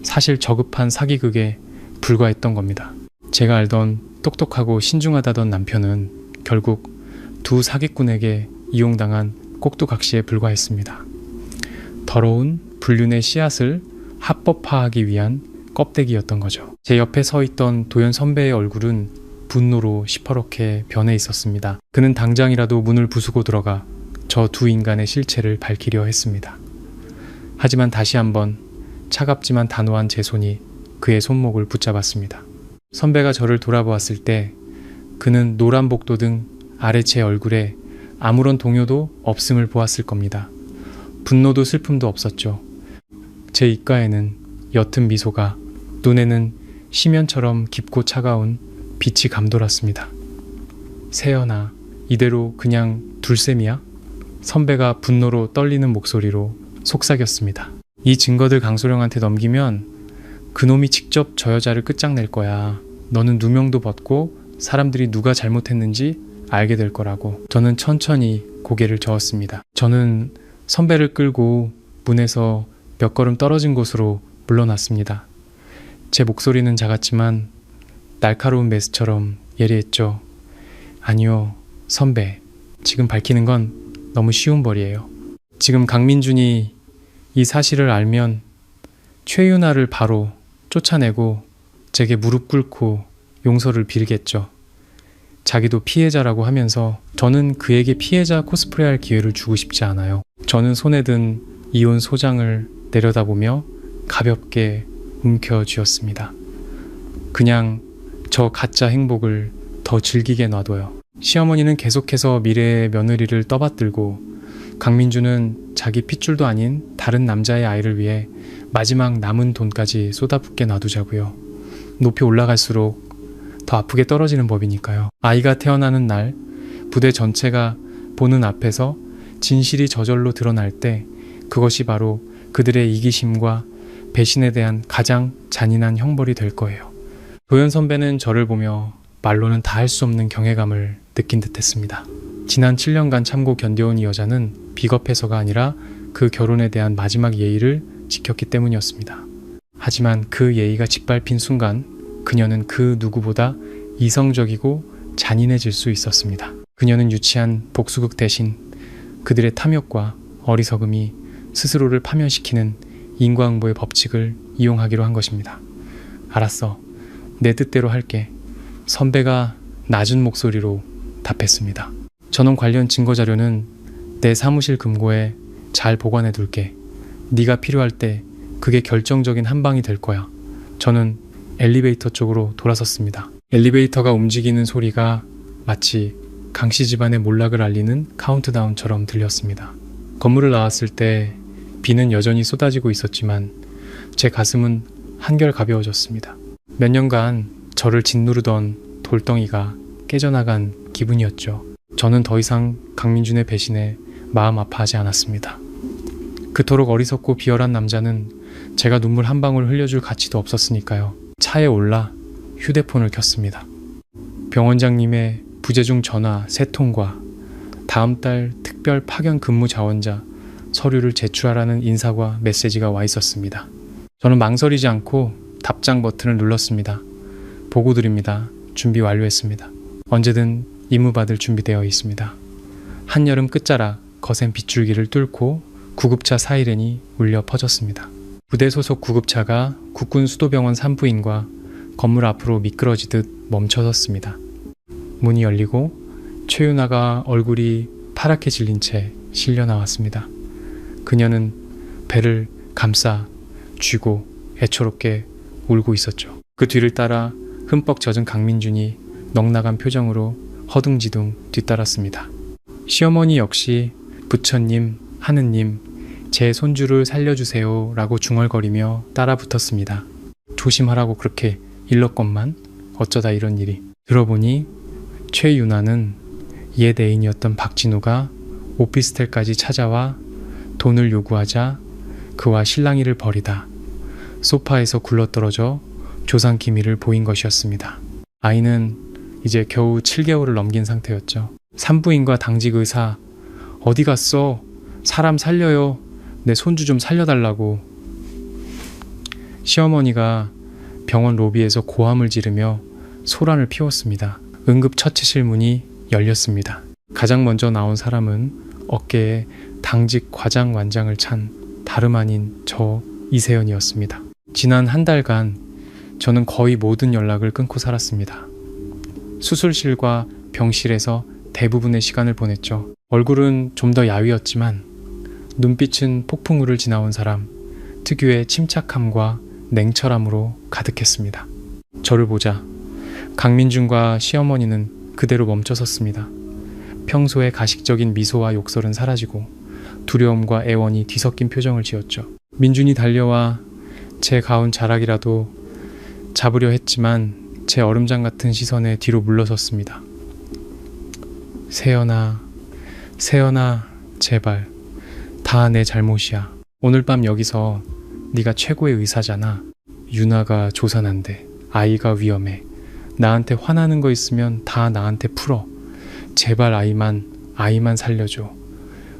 사실 저급한 사기극에 불과했던 겁니다. 제가 알던 똑똑하고 신중하다던 남편은 결국 두 사기꾼에게 이용당한 꼭두각시에 불과했습니다. 더러운 불륜의 씨앗을 합법화하기 위한 껍데기였던 거죠. 제 옆에 서 있던 도연 선배의 얼굴은 분노로 시퍼렇게 변해 있었습니다. 그는 당장이라도 문을 부수고 들어가 저 두 인간의 실체를 밝히려 했습니다. 하지만 다시 한번 차갑지만 단호한 제 손이 그의 손목을 붙잡았습니다. 선배가 저를 돌아보았을 때 그는 노란 복도 등 아래 제 얼굴에 아무런 동요도 없음을 보았을 겁니다. 분노도 슬픔도 없었죠. 제 입가에는 옅은 미소가, 눈에는 심연처럼 깊고 차가운 빛이 감돌았습니다. 세연아, 이대로 그냥 둘 셈이야? 선배가 분노로 떨리는 목소리로 속삭였습니다. 이 증거들 강소령한테 넘기면 그놈이 직접 저 여자를 끝장낼 거야. 너는 누명도 벗고 사람들이 누가 잘못했는지 알게 될 거라고. 저는 천천히 고개를 저었습니다. 저는 선배를 끌고 문에서 몇 걸음 떨어진 곳으로 물러났습니다. 제 목소리는 작았지만 날카로운 메스처럼 예리했죠. 아니요, 선배. 지금 밝히는 건 너무 쉬운 벌이에요. 지금 강민준이 이 사실을 알면 최윤아를 바로 쫓아내고 제게 무릎 꿇고 용서를 빌겠죠. 자기도 피해자라고 하면서 저는 그에게 피해자 코스프레할 기회를 주고 싶지 않아요. 저는 손에 든 이혼 소장을 내려다보며 가볍게 움켜쥐었습니다. 그냥 저 가짜 행복을 더 즐기게 놔둬요. 시어머니는 계속해서 미래의 며느리를 떠받들고 강민주는 자기 핏줄도 아닌 다른 남자의 아이를 위해 마지막 남은 돈까지 쏟아붓게 놔두자고요. 높이 올라갈수록 더 아프게 떨어지는 법이니까요. 아이가 태어나는 날 부대 전체가 보는 앞에서 진실이 저절로 드러날 때 그것이 바로 그들의 이기심과 배신에 대한 가장 잔인한 형벌이 될 거예요. 도연 선배는 저를 보며 말로는 다 할 수 없는 경외감을 느낀 듯 했습니다. 지난 7년간 참고 견뎌온 이 여자는 비겁해서가 아니라 그 결혼에 대한 마지막 예의를 지켰기 때문이었습니다. 하지만 그 예의가 짓밟힌 순간 그녀는 그 누구보다 이성적이고 잔인해질 수 있었습니다. 그녀는 유치한 복수극 대신 그들의 탐욕과 어리석음이 스스로를 파멸시키는 인과응보의 법칙을 이용하기로 한 것입니다. 알았어. 내 뜻대로 할게. 선배가 낮은 목소리로 답했습니다. 저는 관련 증거자료는 내 사무실 금고에 잘 보관해 둘게. 네가 필요할 때 그게 결정적인 한 방이 될 거야. 저는 엘리베이터 쪽으로 돌아섰습니다. 엘리베이터가 움직이는 소리가 마치 강씨 집안의 몰락을 알리는 카운트다운처럼 들렸습니다. 건물을 나왔을 때 비는 여전히 쏟아지고 있었지만 제 가슴은 한결 가벼워졌습니다. 몇 년간 저를 짓누르던 돌덩이가 깨져나간 기분이었죠. 저는 더 이상 강민준의 배신에 마음 아파하지 않았습니다. 그토록 어리석고 비열한 남자는 제가 눈물 한 방울 흘려줄 가치도 없었으니까요. 차에 올라 휴대폰을 켰습니다. 병원장님의 부재중 전화 3통과 다음 달 특별 파견 근무 자원자 서류를 제출하라는 인사과 메시지가 와 있었습니다. 저는 망설이지 않고 답장 버튼을 눌렀습니다. 보고 드립니다. 준비 완료했습니다. 언제든 임무받을 준비되어 있습니다. 한여름 끝자락 거센 빗줄기를 뚫고 구급차 사이렌이 울려 퍼졌습니다. 부대 소속 구급차가 국군 수도병원 산부인과 건물 앞으로 미끄러지듯 멈춰섰습니다. 문이 열리고 최윤아가 얼굴이 파랗게 질린 채 실려 나왔습니다. 그녀는 배를 감싸 쥐고 애초롭게 울고 있었죠. 그 뒤를 따라 흠뻑 젖은 강민준이 넉나간 표정으로 허둥지둥 뒤따랐습니다. 시어머니 역시 부처님, 하느님, 제 손주를 살려주세요 라고 중얼거리며 따라 붙었습니다. 조심하라고 그렇게 일렀건만 어쩌다 이런 일이. 들어보니 최윤아는 옛 애인이었던 박진우가 오피스텔까지 찾아와 돈을 요구하자 그와 실랑이를 벌이다 소파에서 굴러떨어져 조상 기미를 보인 것이었습니다. 아이는 이제 겨우 7개월을 넘긴 상태였죠. 산부인과 당직 의사 어디 갔어? 사람 살려요. 내 손주 좀 살려달라고. 시어머니가 병원 로비에서 고함을 지르며 소란을 피웠습니다. 응급처치실 문이 열렸습니다. 가장 먼저 나온 사람은 어깨에 당직 과장 완장을 찬 다름 아닌 저 이세연이었습니다. 지난 한 달간 저는 거의 모든 연락을 끊고 살았습니다. 수술실과 병실에서 대부분의 시간을 보냈죠. 얼굴은 좀 더 야위었지만 눈빛은 폭풍우를 지나온 사람 특유의 침착함과 냉철함으로 가득했습니다. 저를 보자 강민준과 시어머니는 그대로 멈춰섰습니다. 평소의 가식적인 미소와 욕설은 사라지고 두려움과 애원이 뒤섞인 표정을 지었죠. 민준이 달려와 제 가운 자락이라도 잡으려 했지만 제 얼음장 같은 시선에 뒤로 물러섰습니다. 세연아, 세연아, 제발. 다 내 잘못이야. 오늘 밤 여기서 네가 최고의 의사잖아. 유나가 조산한데 아이가 위험해. 나한테 화나는 거 있으면 다 나한테 풀어. 제발 아이만 살려줘.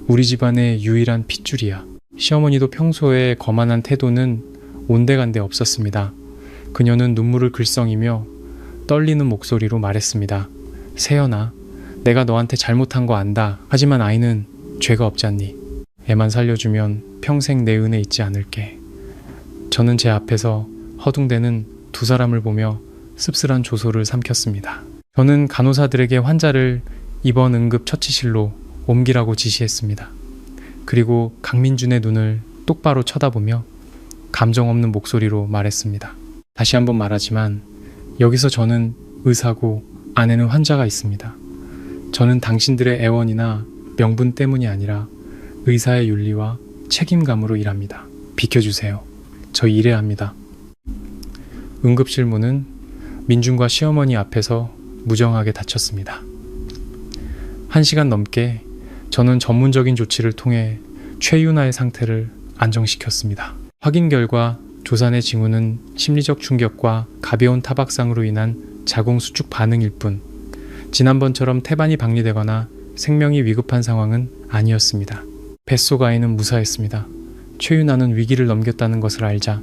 우리 집안의 유일한 핏줄이야. 시어머니도 평소에 거만한 태도는 온데간데 없었습니다. 그녀는 눈물을 글썽이며 떨리는 목소리로 말했습니다. 세연아, 내가 너한테 잘못한 거 안다. 하지만 아이는 죄가 없지 않니? 애만 살려주면 평생 내 은혜 잊지 않을게. 저는 제 앞에서 허둥대는 두 사람을 보며 씁쓸한 조소를 삼켰습니다. 저는 간호사들에게 환자를 입원 응급 처치실로 옮기라고 지시했습니다. 그리고 강민준의 눈을 똑바로 쳐다보며 감정 없는 목소리로 말했습니다. 다시 한번 말하지만 여기서 저는 의사고 안에는 환자가 있습니다. 저는 당신들의 애원이나 명분 때문이 아니라 의사의 윤리와 책임감으로 일합니다. 비켜주세요. 저 일해야 합니다. 응급실 문은 민준과 시어머니 앞에서 무정하게 닫혔습니다. 1시간 넘게 저는 전문적인 조치를 통해 최유나의 상태를 안정시켰습니다. 확인 결과 조산의 징후는 심리적 충격과 가벼운 타박상으로 인한 자궁수축 반응일 뿐 지난번처럼 태반이 박리되거나 생명이 위급한 상황은 아니었습니다. 뱃속 아이는 무사했습니다. 최유나는 위기를 넘겼다는 것을 알자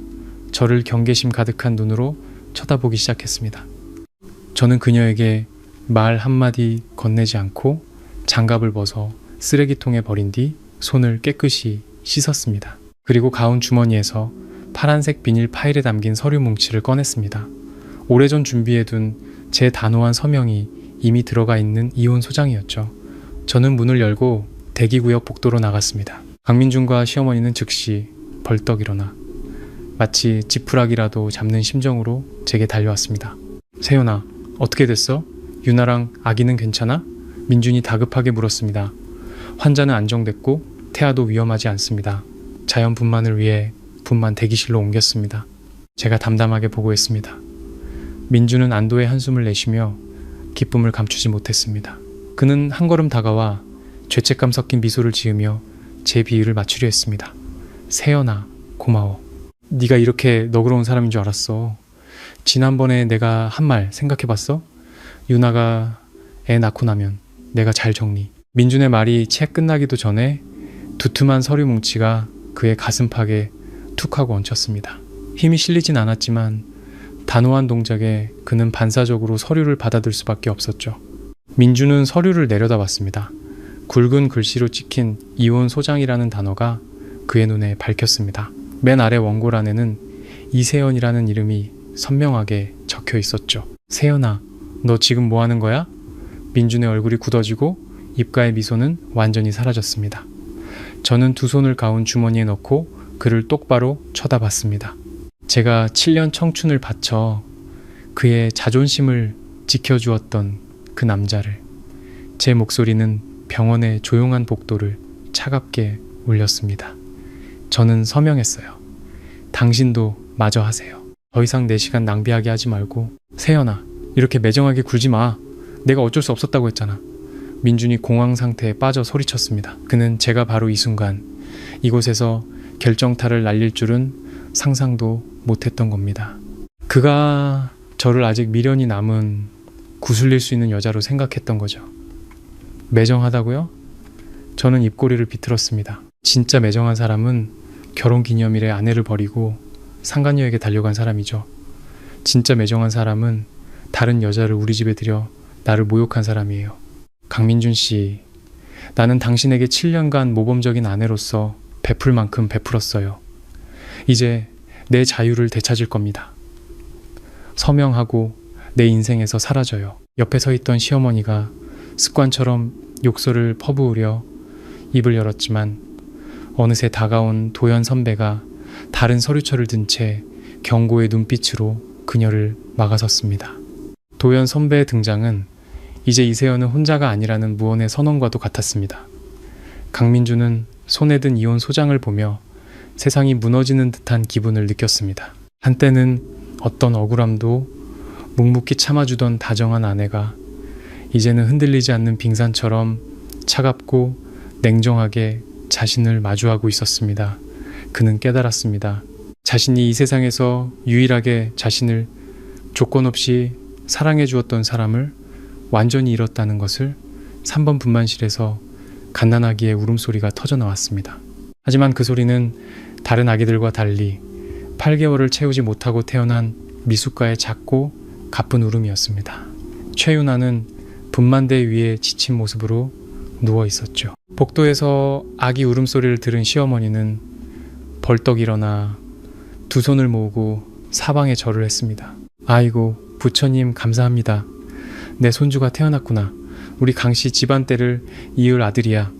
저를 경계심 가득한 눈으로 쳐다보기 시작했습니다. 저는 그녀에게 말 한마디 건네지 않고 장갑을 벗어 쓰레기통에 버린 뒤 손을 깨끗이 씻었습니다. 그리고 가운 주머니에서 파란색 비닐 파일에 담긴 서류 뭉치를 꺼냈습니다. 오래전 준비해둔 제 단호한 서명이 이미 들어가 있는 이혼 소장이었죠. 저는 문을 열고 대기구역 복도로 나갔습니다. 강민준과 시어머니는 즉시 벌떡 일어나 마치 지푸라기라도 잡는 심정으로 제게 달려왔습니다. 세연아, 어떻게 됐어? 유나랑 아기는 괜찮아? 민준이 다급하게 물었습니다. 환자는 안정됐고 태아도 위험하지 않습니다. 자연 분만을 위해 분만 대기실로 옮겼습니다. 제가 담담하게 보고했습니다. 민준은 안도의 한숨을 내쉬며 기쁨을 감추지 못했습니다. 그는 한 걸음 다가와 죄책감 섞인 미소를 지으며 제 비위를 맞추려 했습니다. 세연아, 고마워. 네가 이렇게 너그러운 사람인 줄 알았어. 지난번에 내가 한 말 생각해봤어? 유나가 애 낳고 나면 내가 잘 정리. 민준의 말이 채 끝나기도 전에 두툼한 서류 뭉치가 그의 가슴팍에 툭 하고 얹혔습니다. 힘이 실리진 않았지만 단호한 동작에 그는 반사적으로 서류를 받아들 수밖에 없었죠. 민준은 서류를 내려다봤습니다. 굵은 글씨로 찍힌 이혼 소장이라는 단어가 그의 눈에 밝혔습니다. 맨 아래 원고란에는 이세연이라는 이름이 선명하게 적혀 있었죠. 세연아, 너 지금 뭐 하는 거야? 민준의 얼굴이 굳어지고 입가의 미소는 완전히 사라졌습니다. 저는 두 손을 가운 주머니에 넣고 그를 똑바로 쳐다봤습니다. 제가 7년 청춘을 바쳐 그의 자존심을 지켜주었던 그 남자를. 제 목소리는 병원의 조용한 복도를 차갑게 울렸습니다. 저는 서명했어요. 당신도 마저 하세요. 더 이상 내 시간 낭비하게 하지 말고. 세연아, 이렇게 매정하게 굴지 마. 내가 어쩔 수 없었다고 했잖아. 민준이 공황 상태에 빠져 소리쳤습니다. 그는 제가 바로 이 순간 이곳에서 결정타를 날릴 줄은 상상도 못했던 겁니다. 그가 저를 아직 미련이 남은 구슬릴 수 있는 여자로 생각했던 거죠. 매정하다고요? 저는 입꼬리를 비틀었습니다. 진짜 매정한 사람은 결혼기념일에 아내를 버리고 상간녀에게 달려간 사람이죠. 진짜 매정한 사람은 다른 여자를 우리 집에 들여 나를 모욕한 사람이에요. 강민준 씨, 나는 당신에게 7년간 모범적인 아내로서 베풀 만큼 베풀었어요. 이제 내 자유를 되찾을 겁니다. 서명하고 내 인생에서 사라져요. 옆에 서 있던 시어머니가 습관처럼 욕설을 퍼부으려 입을 열었지만 어느새 다가온 도연 선배가 다른 서류철을 든 채 경고의 눈빛으로 그녀를 막아섰습니다. 도연 선배의 등장은 이제 이세연은 혼자가 아니라는 무언의 선언과도 같았습니다. 강민주는 손에 든 이혼 소장을 보며 세상이 무너지는 듯한 기분을 느꼈습니다. 한때는 어떤 억울함도 묵묵히 참아주던 다정한 아내가 이제는 흔들리지 않는 빙산처럼 차갑고 냉정하게 자신을 마주하고 있었습니다. 그는 깨달았습니다. 자신이 이 세상에서 유일하게 자신을 조건 없이 사랑해 주었던 사람을 완전히 잃었다는 것을 3번 분만실에서 갓난아기의 울음소리가 터져나왔습니다. 하지만 그 소리는 다른 아기들과 달리 8개월을 채우지 못하고 태어난 미숙가의 작고 가쁜 울음이었습니다. 최윤아는 분만대 위에 지친 모습으로 누워 있었죠. 복도에서 아기 울음소리를 들은 시어머니는 벌떡 일어나 두 손을 모으고 사방에 절을 했습니다. 아이고, 부처님 감사합니다. 내 손주가 태어났구나. 우리 강씨 집안대를 이을 아들이야.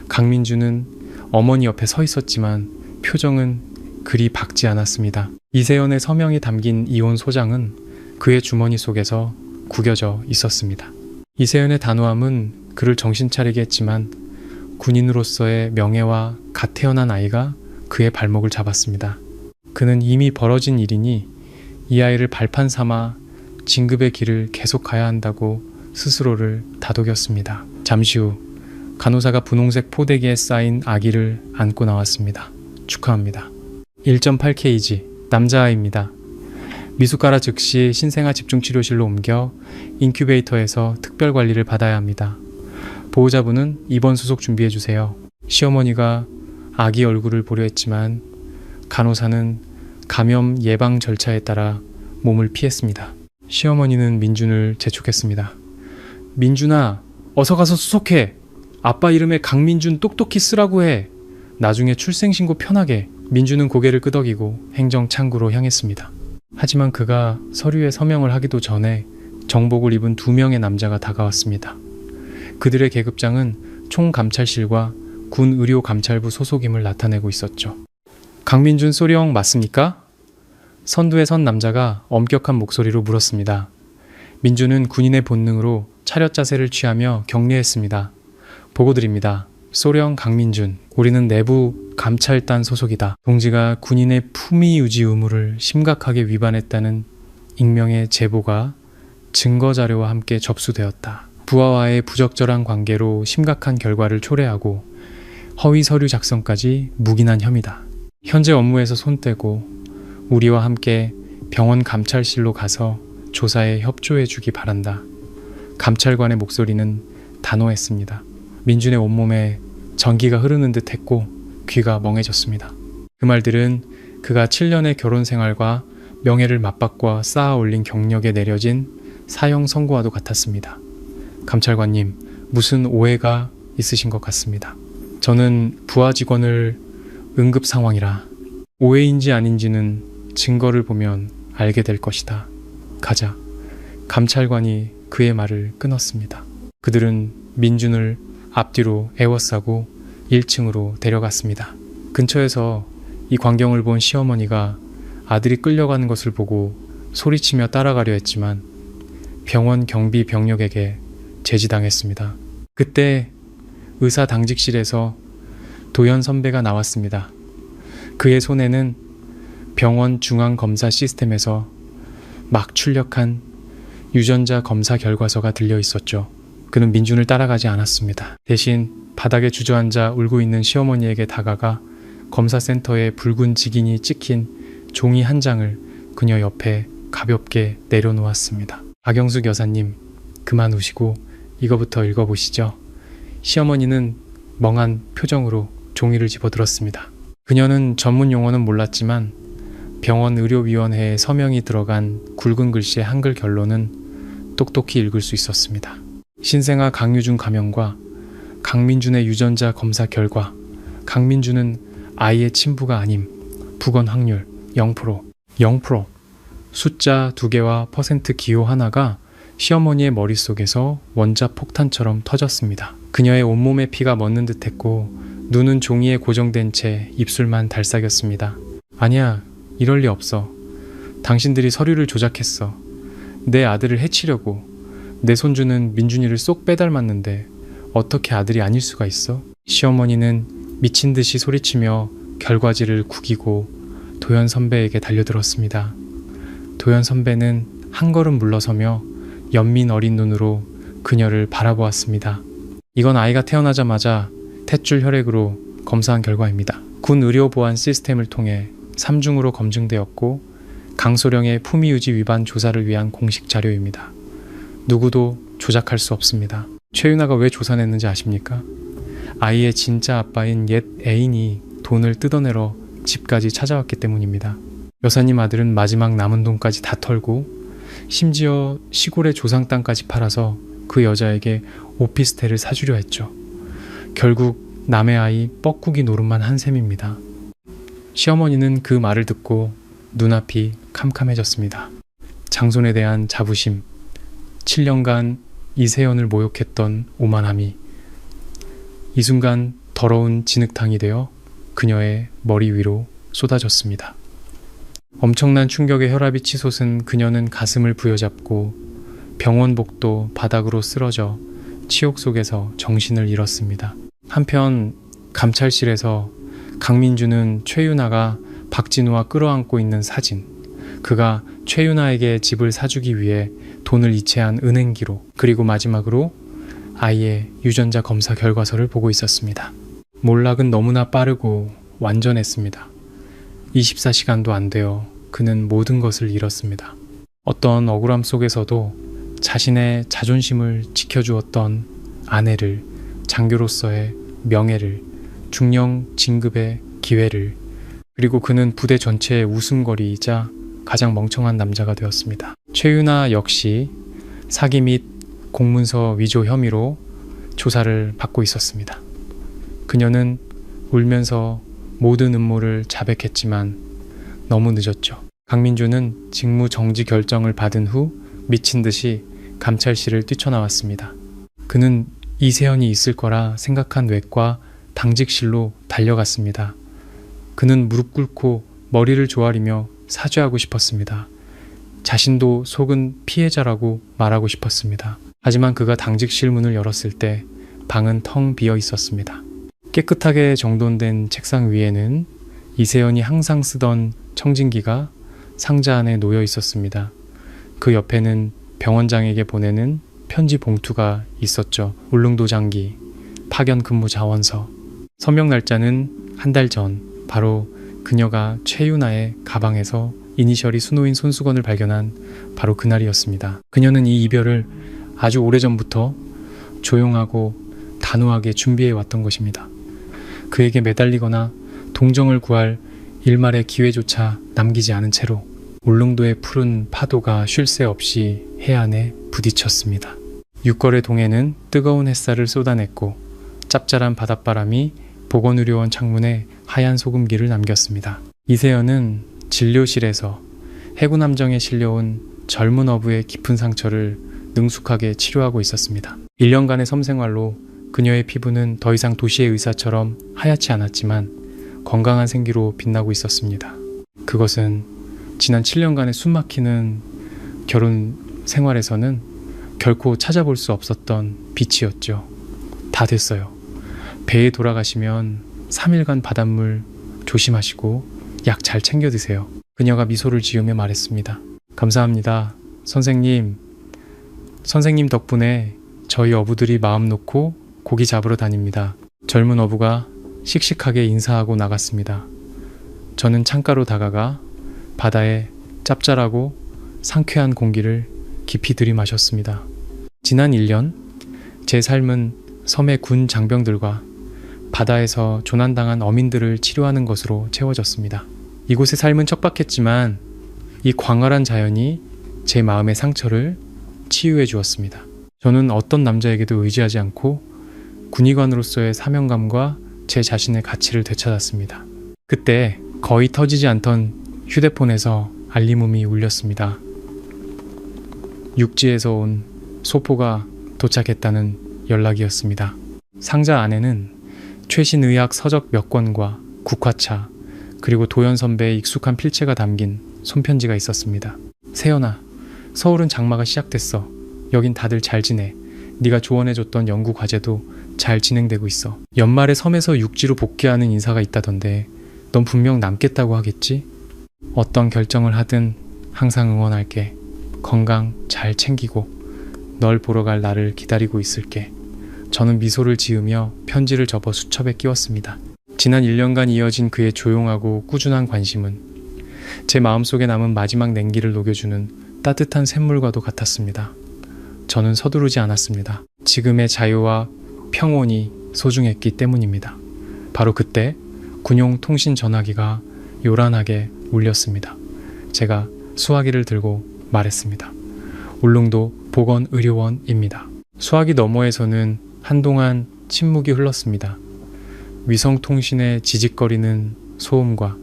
강민주는 어머니 옆에 서 있었지만 표정은 그리 밝지 않았습니다. 이세연의 서명이 담긴 이혼 소장은 그의 주머니 속에서 구겨져 있었습니다. 이세연의 단호함은 그를 정신 차리게 했지만 군인으로서의 명예와 갓 태어난 아이가 그의 발목을 잡았습니다. 그는 이미 벌어진 일이니 이 아이를 발판 삼아 진급의 길을 계속 가야 한다고 스스로를 다독였습니다. 잠시 후 간호사가 분홍색 포대기에 쌓인 아기를 안고 나왔습니다. 축하합니다. 1.8kg 남자아이입니다. 미숙가라 즉시 신생아 집중치료실로 옮겨 인큐베이터에서 특별관리를 받아야 합니다. 보호자분은 입원 수속 준비해주세요. 시어머니가 아기 얼굴을 보려 했지만 간호사는 감염 예방 절차에 따라 몸을 피했습니다. 시어머니는 민준을 재촉했습니다. 민준아, 어서 가서 수속해. 아빠 이름에 강민준 똑똑히 쓰라고 해. 나중에 출생신고 편하게. 민준은 고개를 끄덕이고 행정창구로 향했습니다. 하지만 그가 서류에 서명을 하기도 전에 정복을 입은 2명의 남자가 다가왔습니다. 그들의 계급장은 총감찰실과 군의료감찰부 소속임을 나타내고 있었죠. 강민준 소령 맞습니까? 선두에 선 남자가 엄격한 목소리로 물었습니다. 민준은 군인의 본능으로 차렷 자세를 취하며 격려했습니다. 보고드립니다. 소령 강민준, 우리는 내부 감찰단 소속이다. 동지가 군인의 품위 유지 의무를 심각하게 위반했다는 익명의 제보가 증거자료와 함께 접수되었다. 부하와의 부적절한 관계로 심각한 결과를 초래하고 허위 서류 작성까지 묵인한 혐의다. 현재 업무에서 손 떼고 우리와 함께 병원 감찰실로 가서 조사에 협조해 주기 바란다. 감찰관의 목소리는 단호했습니다. 민준의 온몸에 전기가 흐르는 듯 했고 귀가 멍해졌습니다. 그 말들은 그가 7년의 결혼 생활과 명예를 맞바꿔 쌓아 올린 경력에 내려진 사형 선고와도 같았습니다. 감찰관님, 무슨 오해가 있으신 것 같습니다. 저는 부하 직원을 응급 상황이라 오해인지 아닌지는 증거를 보면 알게 될 것이다. 가자. 감찰관이 그의 말을 끊었습니다. 그들은 민준을 앞뒤로 에워싸고 1층으로 데려갔습니다. 근처에서 이 광경을 본 시어머니가 아들이 끌려가는 것을 보고 소리치며 따라가려 했지만 병원 경비 병력에게 제지당했습니다. 그때 의사 당직실에서 도연 선배가 나왔습니다. 그의 손에는 병원 중앙검사 시스템에서 막 출력한 유전자 검사 결과서가 들려 있었죠. 그는 민준을 따라가지 않았습니다. 대신 바닥에 주저앉아 울고 있는 시어머니에게 다가가 검사센터에 붉은 직인이 찍힌 종이 한 장을 그녀 옆에 가볍게 내려놓았습니다. 박영숙 여사님, 그만 우시고 이거부터 읽어보시죠. 시어머니는 멍한 표정으로 종이를 집어들었습니다. 그녀는 전문 용어는 몰랐지만 병원 의료위원회에 서명이 들어간 굵은 글씨의 한글 결론은 똑똑히 읽을 수 있었습니다. 신생아 강유준 감염과 강민준의 유전자 검사 결과 강민준은 아이의 친부가 아님. 부건 확률 0%. 0%. 숫자 2개와 퍼센트 기호 하나가 시어머니의 머릿속에서 원자 폭탄처럼 터졌습니다. 그녀의 온몸에 피가 멎는 듯했고 눈은 종이에 고정된 채 입술만 달싹였습니다. 아니야, 이럴 리 없어. 당신들이 서류를 조작했어. 내 아들을 해치려고. 내 손주는 민준이를 쏙 빼닮았는데 어떻게 아들이 아닐 수가 있어? 시어머니는 미친 듯이 소리치며 결과지를 구기고 도연 선배에게 달려들었습니다. 도연 선배는 한 걸음 물러서며 연민 어린 눈으로 그녀를 바라보았습니다. 이건 아이가 태어나자마자 탯줄 혈액으로 검사한 결과입니다. 군 의료 보안 시스템을 통해 3중으로 검증되었고 강소령의 품위 유지 위반 조사를 위한 공식 자료입니다. 누구도 조작할 수 없습니다. 최윤아가 왜 조사냈는지 아십니까? 아이의 진짜 아빠인 옛 애인이 돈을 뜯어내러 집까지 찾아왔기 때문입니다. 여사님 아들은 마지막 남은 돈까지 다 털고 심지어 시골의 조상 땅까지 팔아서 그 여자에게 오피스텔을 사주려 했죠. 결국 남의 아이 뻐꾸기 노릇만 한 셈입니다. 시어머니는 그 말을 듣고 눈앞이 캄캄해졌습니다. 장손에 대한 자부심, 7년간 이세연을 모욕했던 오만함이 이 순간 더러운 진흙탕이 되어 그녀의 머리 위로 쏟아졌습니다. 엄청난 충격에 혈압이 치솟은 그녀는 가슴을 부여잡고 병원복도 바닥으로 쓰러져 치욕 속에서 정신을 잃었습니다. 한편 감찰실에서 강민주는 최윤아가 박진우와 끌어안고 있는 사진, 그가 최윤아에게 집을 사주기 위해 돈을 이체한 은행 기록, 그리고 마지막으로 아이의 유전자 검사 결과서를 보고 있었습니다. 몰락은 너무나 빠르고 완전했습니다. 24시간도 안 되어 그는 모든 것을 잃었습니다. 어떤 억울함 속에서도 자신의 자존심을 지켜주었던 아내를, 장교로서의 명예를, 중령 진급의 기회를, 그리고 그는 부대 전체의 웃음거리이자 가장 멍청한 남자가 되었습니다. 최윤아 역시 사기 및 공문서 위조 혐의로 조사를 받고 있었습니다. 그녀는 울면서 모든 음모를 자백했지만 너무 늦었죠. 강민주는 직무 정지 결정을 받은 후 미친 듯이 감찰실을 뛰쳐나왔습니다. 그는 이세연이 있을 거라 생각한 외과 당직실로 달려갔습니다. 그는 무릎 꿇고 머리를 조아리며 사죄하고 싶었습니다. 자신도 속은 피해자라고 말하고 싶었습니다. 하지만 그가 당직실 문을 열었을 때 방은 텅 비어 있었습니다. 깨끗하게 정돈된 책상 위에는 이세연이 항상 쓰던 청진기가 상자 안에 놓여 있었습니다. 그 옆에는 병원장에게 보내는 편지 봉투가 있었죠. 울릉도 장기, 파견 근무 자원서. 서명 날짜는 한 달 전, 바로 그녀가 최윤아의 가방에서 이니셜이 순호인 손수건을 발견한 바로 그날이었습니다. 그녀는 이 이별을 아주 오래전부터 조용하고 단호하게 준비해 왔던 것입니다. 그에게 매달리거나 동정을 구할 일말의 기회조차 남기지 않은 채로 울릉도의 푸른 파도가 쉴 새 없이 해안에 부딪혔습니다. 육걸의 동해는 뜨거운 햇살을 쏟아냈고 짭짤한 바닷바람이 보건의료원 창문에 하얀 소금기를 남겼습니다. 이세연은 진료실에서 해군 함정에 실려온 젊은 어부의 깊은 상처를 능숙하게 치료하고 있었습니다. 1년간의 섬생활로 그녀의 피부는 더 이상 도시의 의사처럼 하얗지 않았지만 건강한 생기로 빛나고 있었습니다. 그것은 지난 7년간의 숨막히는 결혼 생활에서는 결코 찾아볼 수 없었던 빛이었죠. 다 됐어요. 배에 돌아가시면 3일간 바닷물 조심하시고 약 잘 챙겨 드세요. 그녀가 미소를 지으며 말했습니다. 감사합니다. 선생님 덕분에 저희 어부들이 마음 놓고 고기 잡으러 다닙니다. 젊은 어부가 씩씩하게 인사하고 나갔습니다. 저는 창가로 다가가 바다의 짭짤하고 상쾌한 공기를 깊이 들이마셨습니다. 지난 1년 제 삶은 섬의 군 장병들과 바다에서 조난당한 어민들을 치료하는 것으로 채워졌습니다. 이곳의 삶은 척박했지만 이 광활한 자연이 제 마음의 상처를 치유해 주었습니다. 저는 어떤 남자에게도 의지하지 않고 군의관으로서의 사명감과 제 자신의 가치를 되찾았습니다. 그때 거의 터지지 않던 휴대폰에서 알림음이 울렸습니다. 육지에서 온 소포가 도착했다는 연락이었습니다. 상자 안에는 최신 의학 서적 몇 권과 국화차, 그리고 도연 선배의 익숙한 필체가 담긴 손편지가 있었습니다. 세연아, 서울은 장마가 시작됐어. 여긴 다들 잘 지내. 네가 조언해줬던 연구 과제도 잘 진행되고 있어. 연말에 섬에서 육지로 복귀하는 인사가 있다던데 넌 분명 남겠다고 하겠지? 어떤 결정을 하든 항상 응원할게. 건강 잘 챙기고 널 보러 갈 나를 기다리고 있을게. 저는 미소를 지으며 편지를 접어 수첩에 끼웠습니다. 지난 1년간 이어진 그의 조용하고 꾸준한 관심은 제 마음속에 남은 마지막 냉기를 녹여주는 따뜻한 샘물과도 같았습니다. 저는 서두르지 않았습니다. 지금의 자유와 평온이 소중했기 때문입니다. 바로 그때 군용 통신 전화기가 요란하게 울렸습니다. 제가 수화기를 들고 말했습니다. 울릉도 보건의료원입니다. 수화기 너머에서는 한동안 침묵이 흘렀습니다. 위성통신의 지직거리는 소음과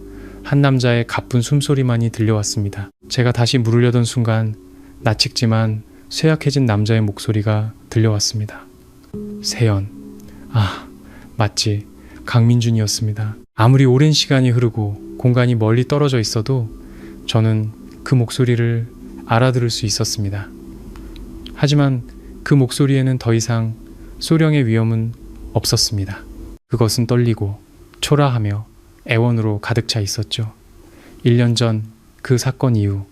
한 남자의 가쁜 숨소리만이 들려왔습니다. 제가 다시 물으려던 순간 나직지만 쇠약해진 남자의 목소리가 들려왔습니다. 세연. 아, 맞지. 강민준이었습니다. 아무리 오랜 시간이 흐르고 공간이 멀리 떨어져 있어도 저는 그 목소리를 알아들을 수 있었습니다. 하지만 그 목소리에는 더 이상 소령의 위험은 없었습니다. 그것은 떨리고 초라하며 애원으로 가득 차 있었죠. 1년 전 그 사건 이후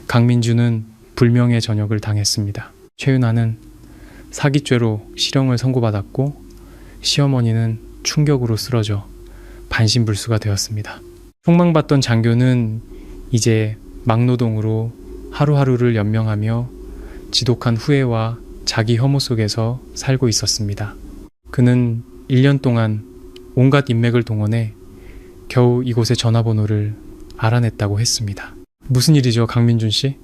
강민주는 불명예 전역을 당했습니다. 최윤아는 사기죄로 실형을 선고받았고 시어머니는 충격으로 쓰러져 반신불수가 되었습니다. 총망받던 장교는 이제 막노동으로 하루하루를 연명하며 지독한 후회와 자기 혐오 속에서 살고 있었습니다. 그는 1년 동안 온갖 인맥을 동원해 겨우 이곳의 전화번호를 알아냈다고 했습니다. 무슨 일이죠, 강민준 씨?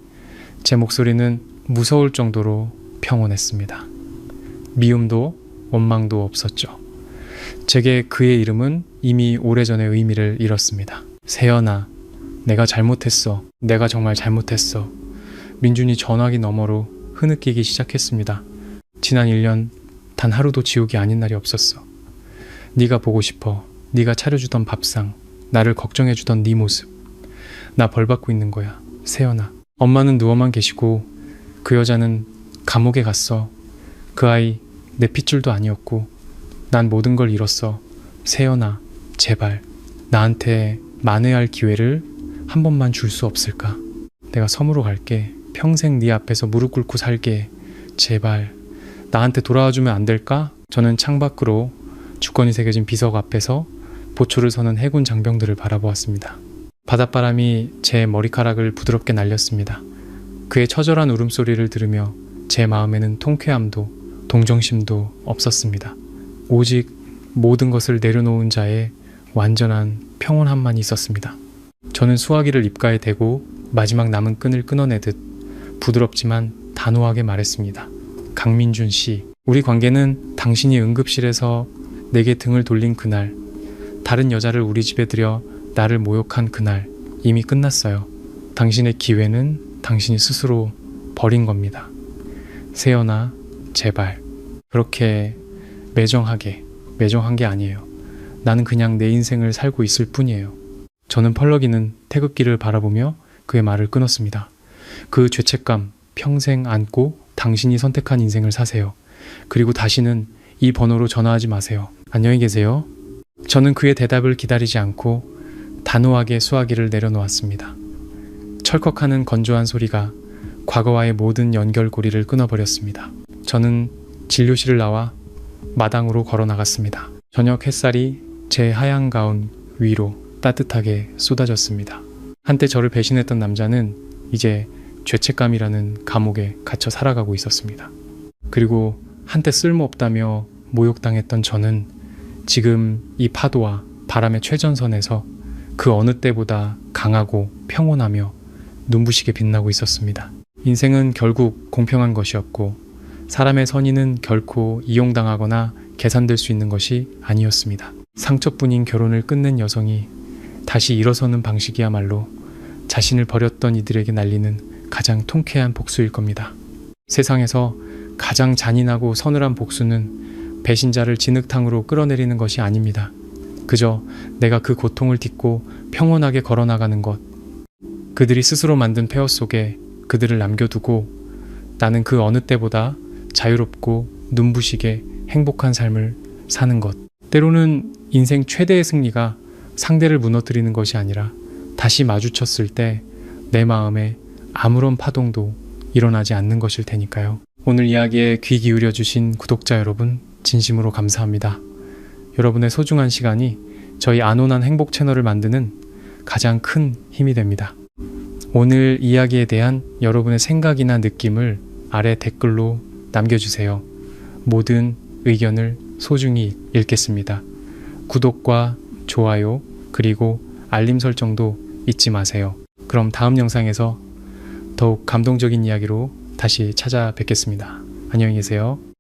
제 목소리는 무서울 정도로 평온했습니다. 미움도 원망도 없었죠. 제게 그의 이름은 이미 오래전에 의미를 잃었습니다. 세연아, 내가 잘못했어. 내가 정말 잘못했어. 민준이 전화기 너머로 흐느끼기 시작했습니다. 지난 1년 단 하루도 지옥이 아닌 날이 없었어. 네가 보고 싶어. 네가 차려주던 밥상, 나를 걱정해주던 네 모습. 나 벌받고 있는 거야, 세연아. 엄마는 누워만 계시고 그 여자는 감옥에 갔어. 그 아이 내 핏줄도 아니었고 난 모든 걸 잃었어. 세연아, 제발 나한테 만회할 기회를 한 번만 줄 수 없을까? 내가 섬으로 갈게. 평생 네 앞에서 무릎 꿇고 살게. 제발 나한테 돌아와주면 안 될까? 저는 창밖으로 주권이 새겨진 비석 앞에서 보초를 서는 해군 장병들을 바라보았습니다. 바닷바람이 제 머리카락을 부드럽게 날렸습니다. 그의 처절한 울음소리를 들으며 제 마음에는 통쾌함도 동정심도 없었습니다. 오직 모든 것을 내려놓은 자의 완전한 평온함만 있었습니다. 저는 수화기를 입가에 대고 마지막 남은 끈을 끊어내듯 부드럽지만 단호하게 말했습니다. 강민준 씨, 우리 관계는 당신이 응급실에서 내게 등을 돌린 그날, 다른 여자를 우리 집에 들여 나를 모욕한 그날 이미 끝났어요. 당신의 기회는 당신이 스스로 버린 겁니다. 세연아, 제발. 그렇게 매정한 게 아니에요. 나는 그냥 내 인생을 살고 있을 뿐이에요. 저는 펄럭이는 태극기를 바라보며 그의 말을 끊었습니다. 그 죄책감 평생 안고 당신이 선택한 인생을 사세요. 그리고 다시는 이 번호로 전화하지 마세요. 안녕히 계세요. 저는 그의 대답을 기다리지 않고 단호하게 수화기를 내려놓았습니다. 철컥하는 건조한 소리가 과거와의 모든 연결고리를 끊어버렸습니다. 저는 진료실을 나와 마당으로 걸어 나갔습니다. 저녁 햇살이 제 하얀 가운 위로 따뜻하게 쏟아졌습니다. 한때 저를 배신했던 남자는 이제 죄책감이라는 감옥에 갇혀 살아가고 있었습니다. 그리고 한때 쓸모없다며 모욕당했던 저는 지금 이 파도와 바람의 최전선에서 그 어느 때보다 강하고 평온하며 눈부시게 빛나고 있었습니다. 인생은 결국 공평한 것이었고 사람의 선의는 결코 이용당하거나 계산될 수 있는 것이 아니었습니다. 상처뿐인 결혼을 끝낸 여성이 다시 일어서는 방식이야말로 자신을 버렸던 이들에게 날리는 가장 통쾌한 복수일 겁니다. 세상에서 가장 잔인하고 서늘한 복수는 배신자를 진흙탕으로 끌어내리는 것이 아닙니다. 그저 내가 그 고통을 딛고 평온하게 걸어나가는 것. 그들이 스스로 만든 폐허 속에 그들을 남겨두고 나는 그 어느 때보다 자유롭고 눈부시게 행복한 삶을 사는 것. 때로는 인생 최대의 승리가 상대를 무너뜨리는 것이 아니라 다시 마주쳤을 때 내 마음에 아무런 파동도 일어나지 않는 것일 테니까요. 오늘 이야기에 귀 기울여 주신 구독자 여러분 진심으로 감사합니다. 여러분의 소중한 시간이 저희 안온한 행복 채널을 만드는 가장 큰 힘이 됩니다. 오늘 이야기에 대한 여러분의 생각이나 느낌을 아래 댓글로 남겨주세요. 모든 의견을 소중히 읽겠습니다. 구독과 좋아요 그리고 알림 설정도 잊지 마세요. 그럼 다음 영상에서 더욱 감동적인 이야기로 다시 찾아뵙겠습니다. 안녕히 계세요.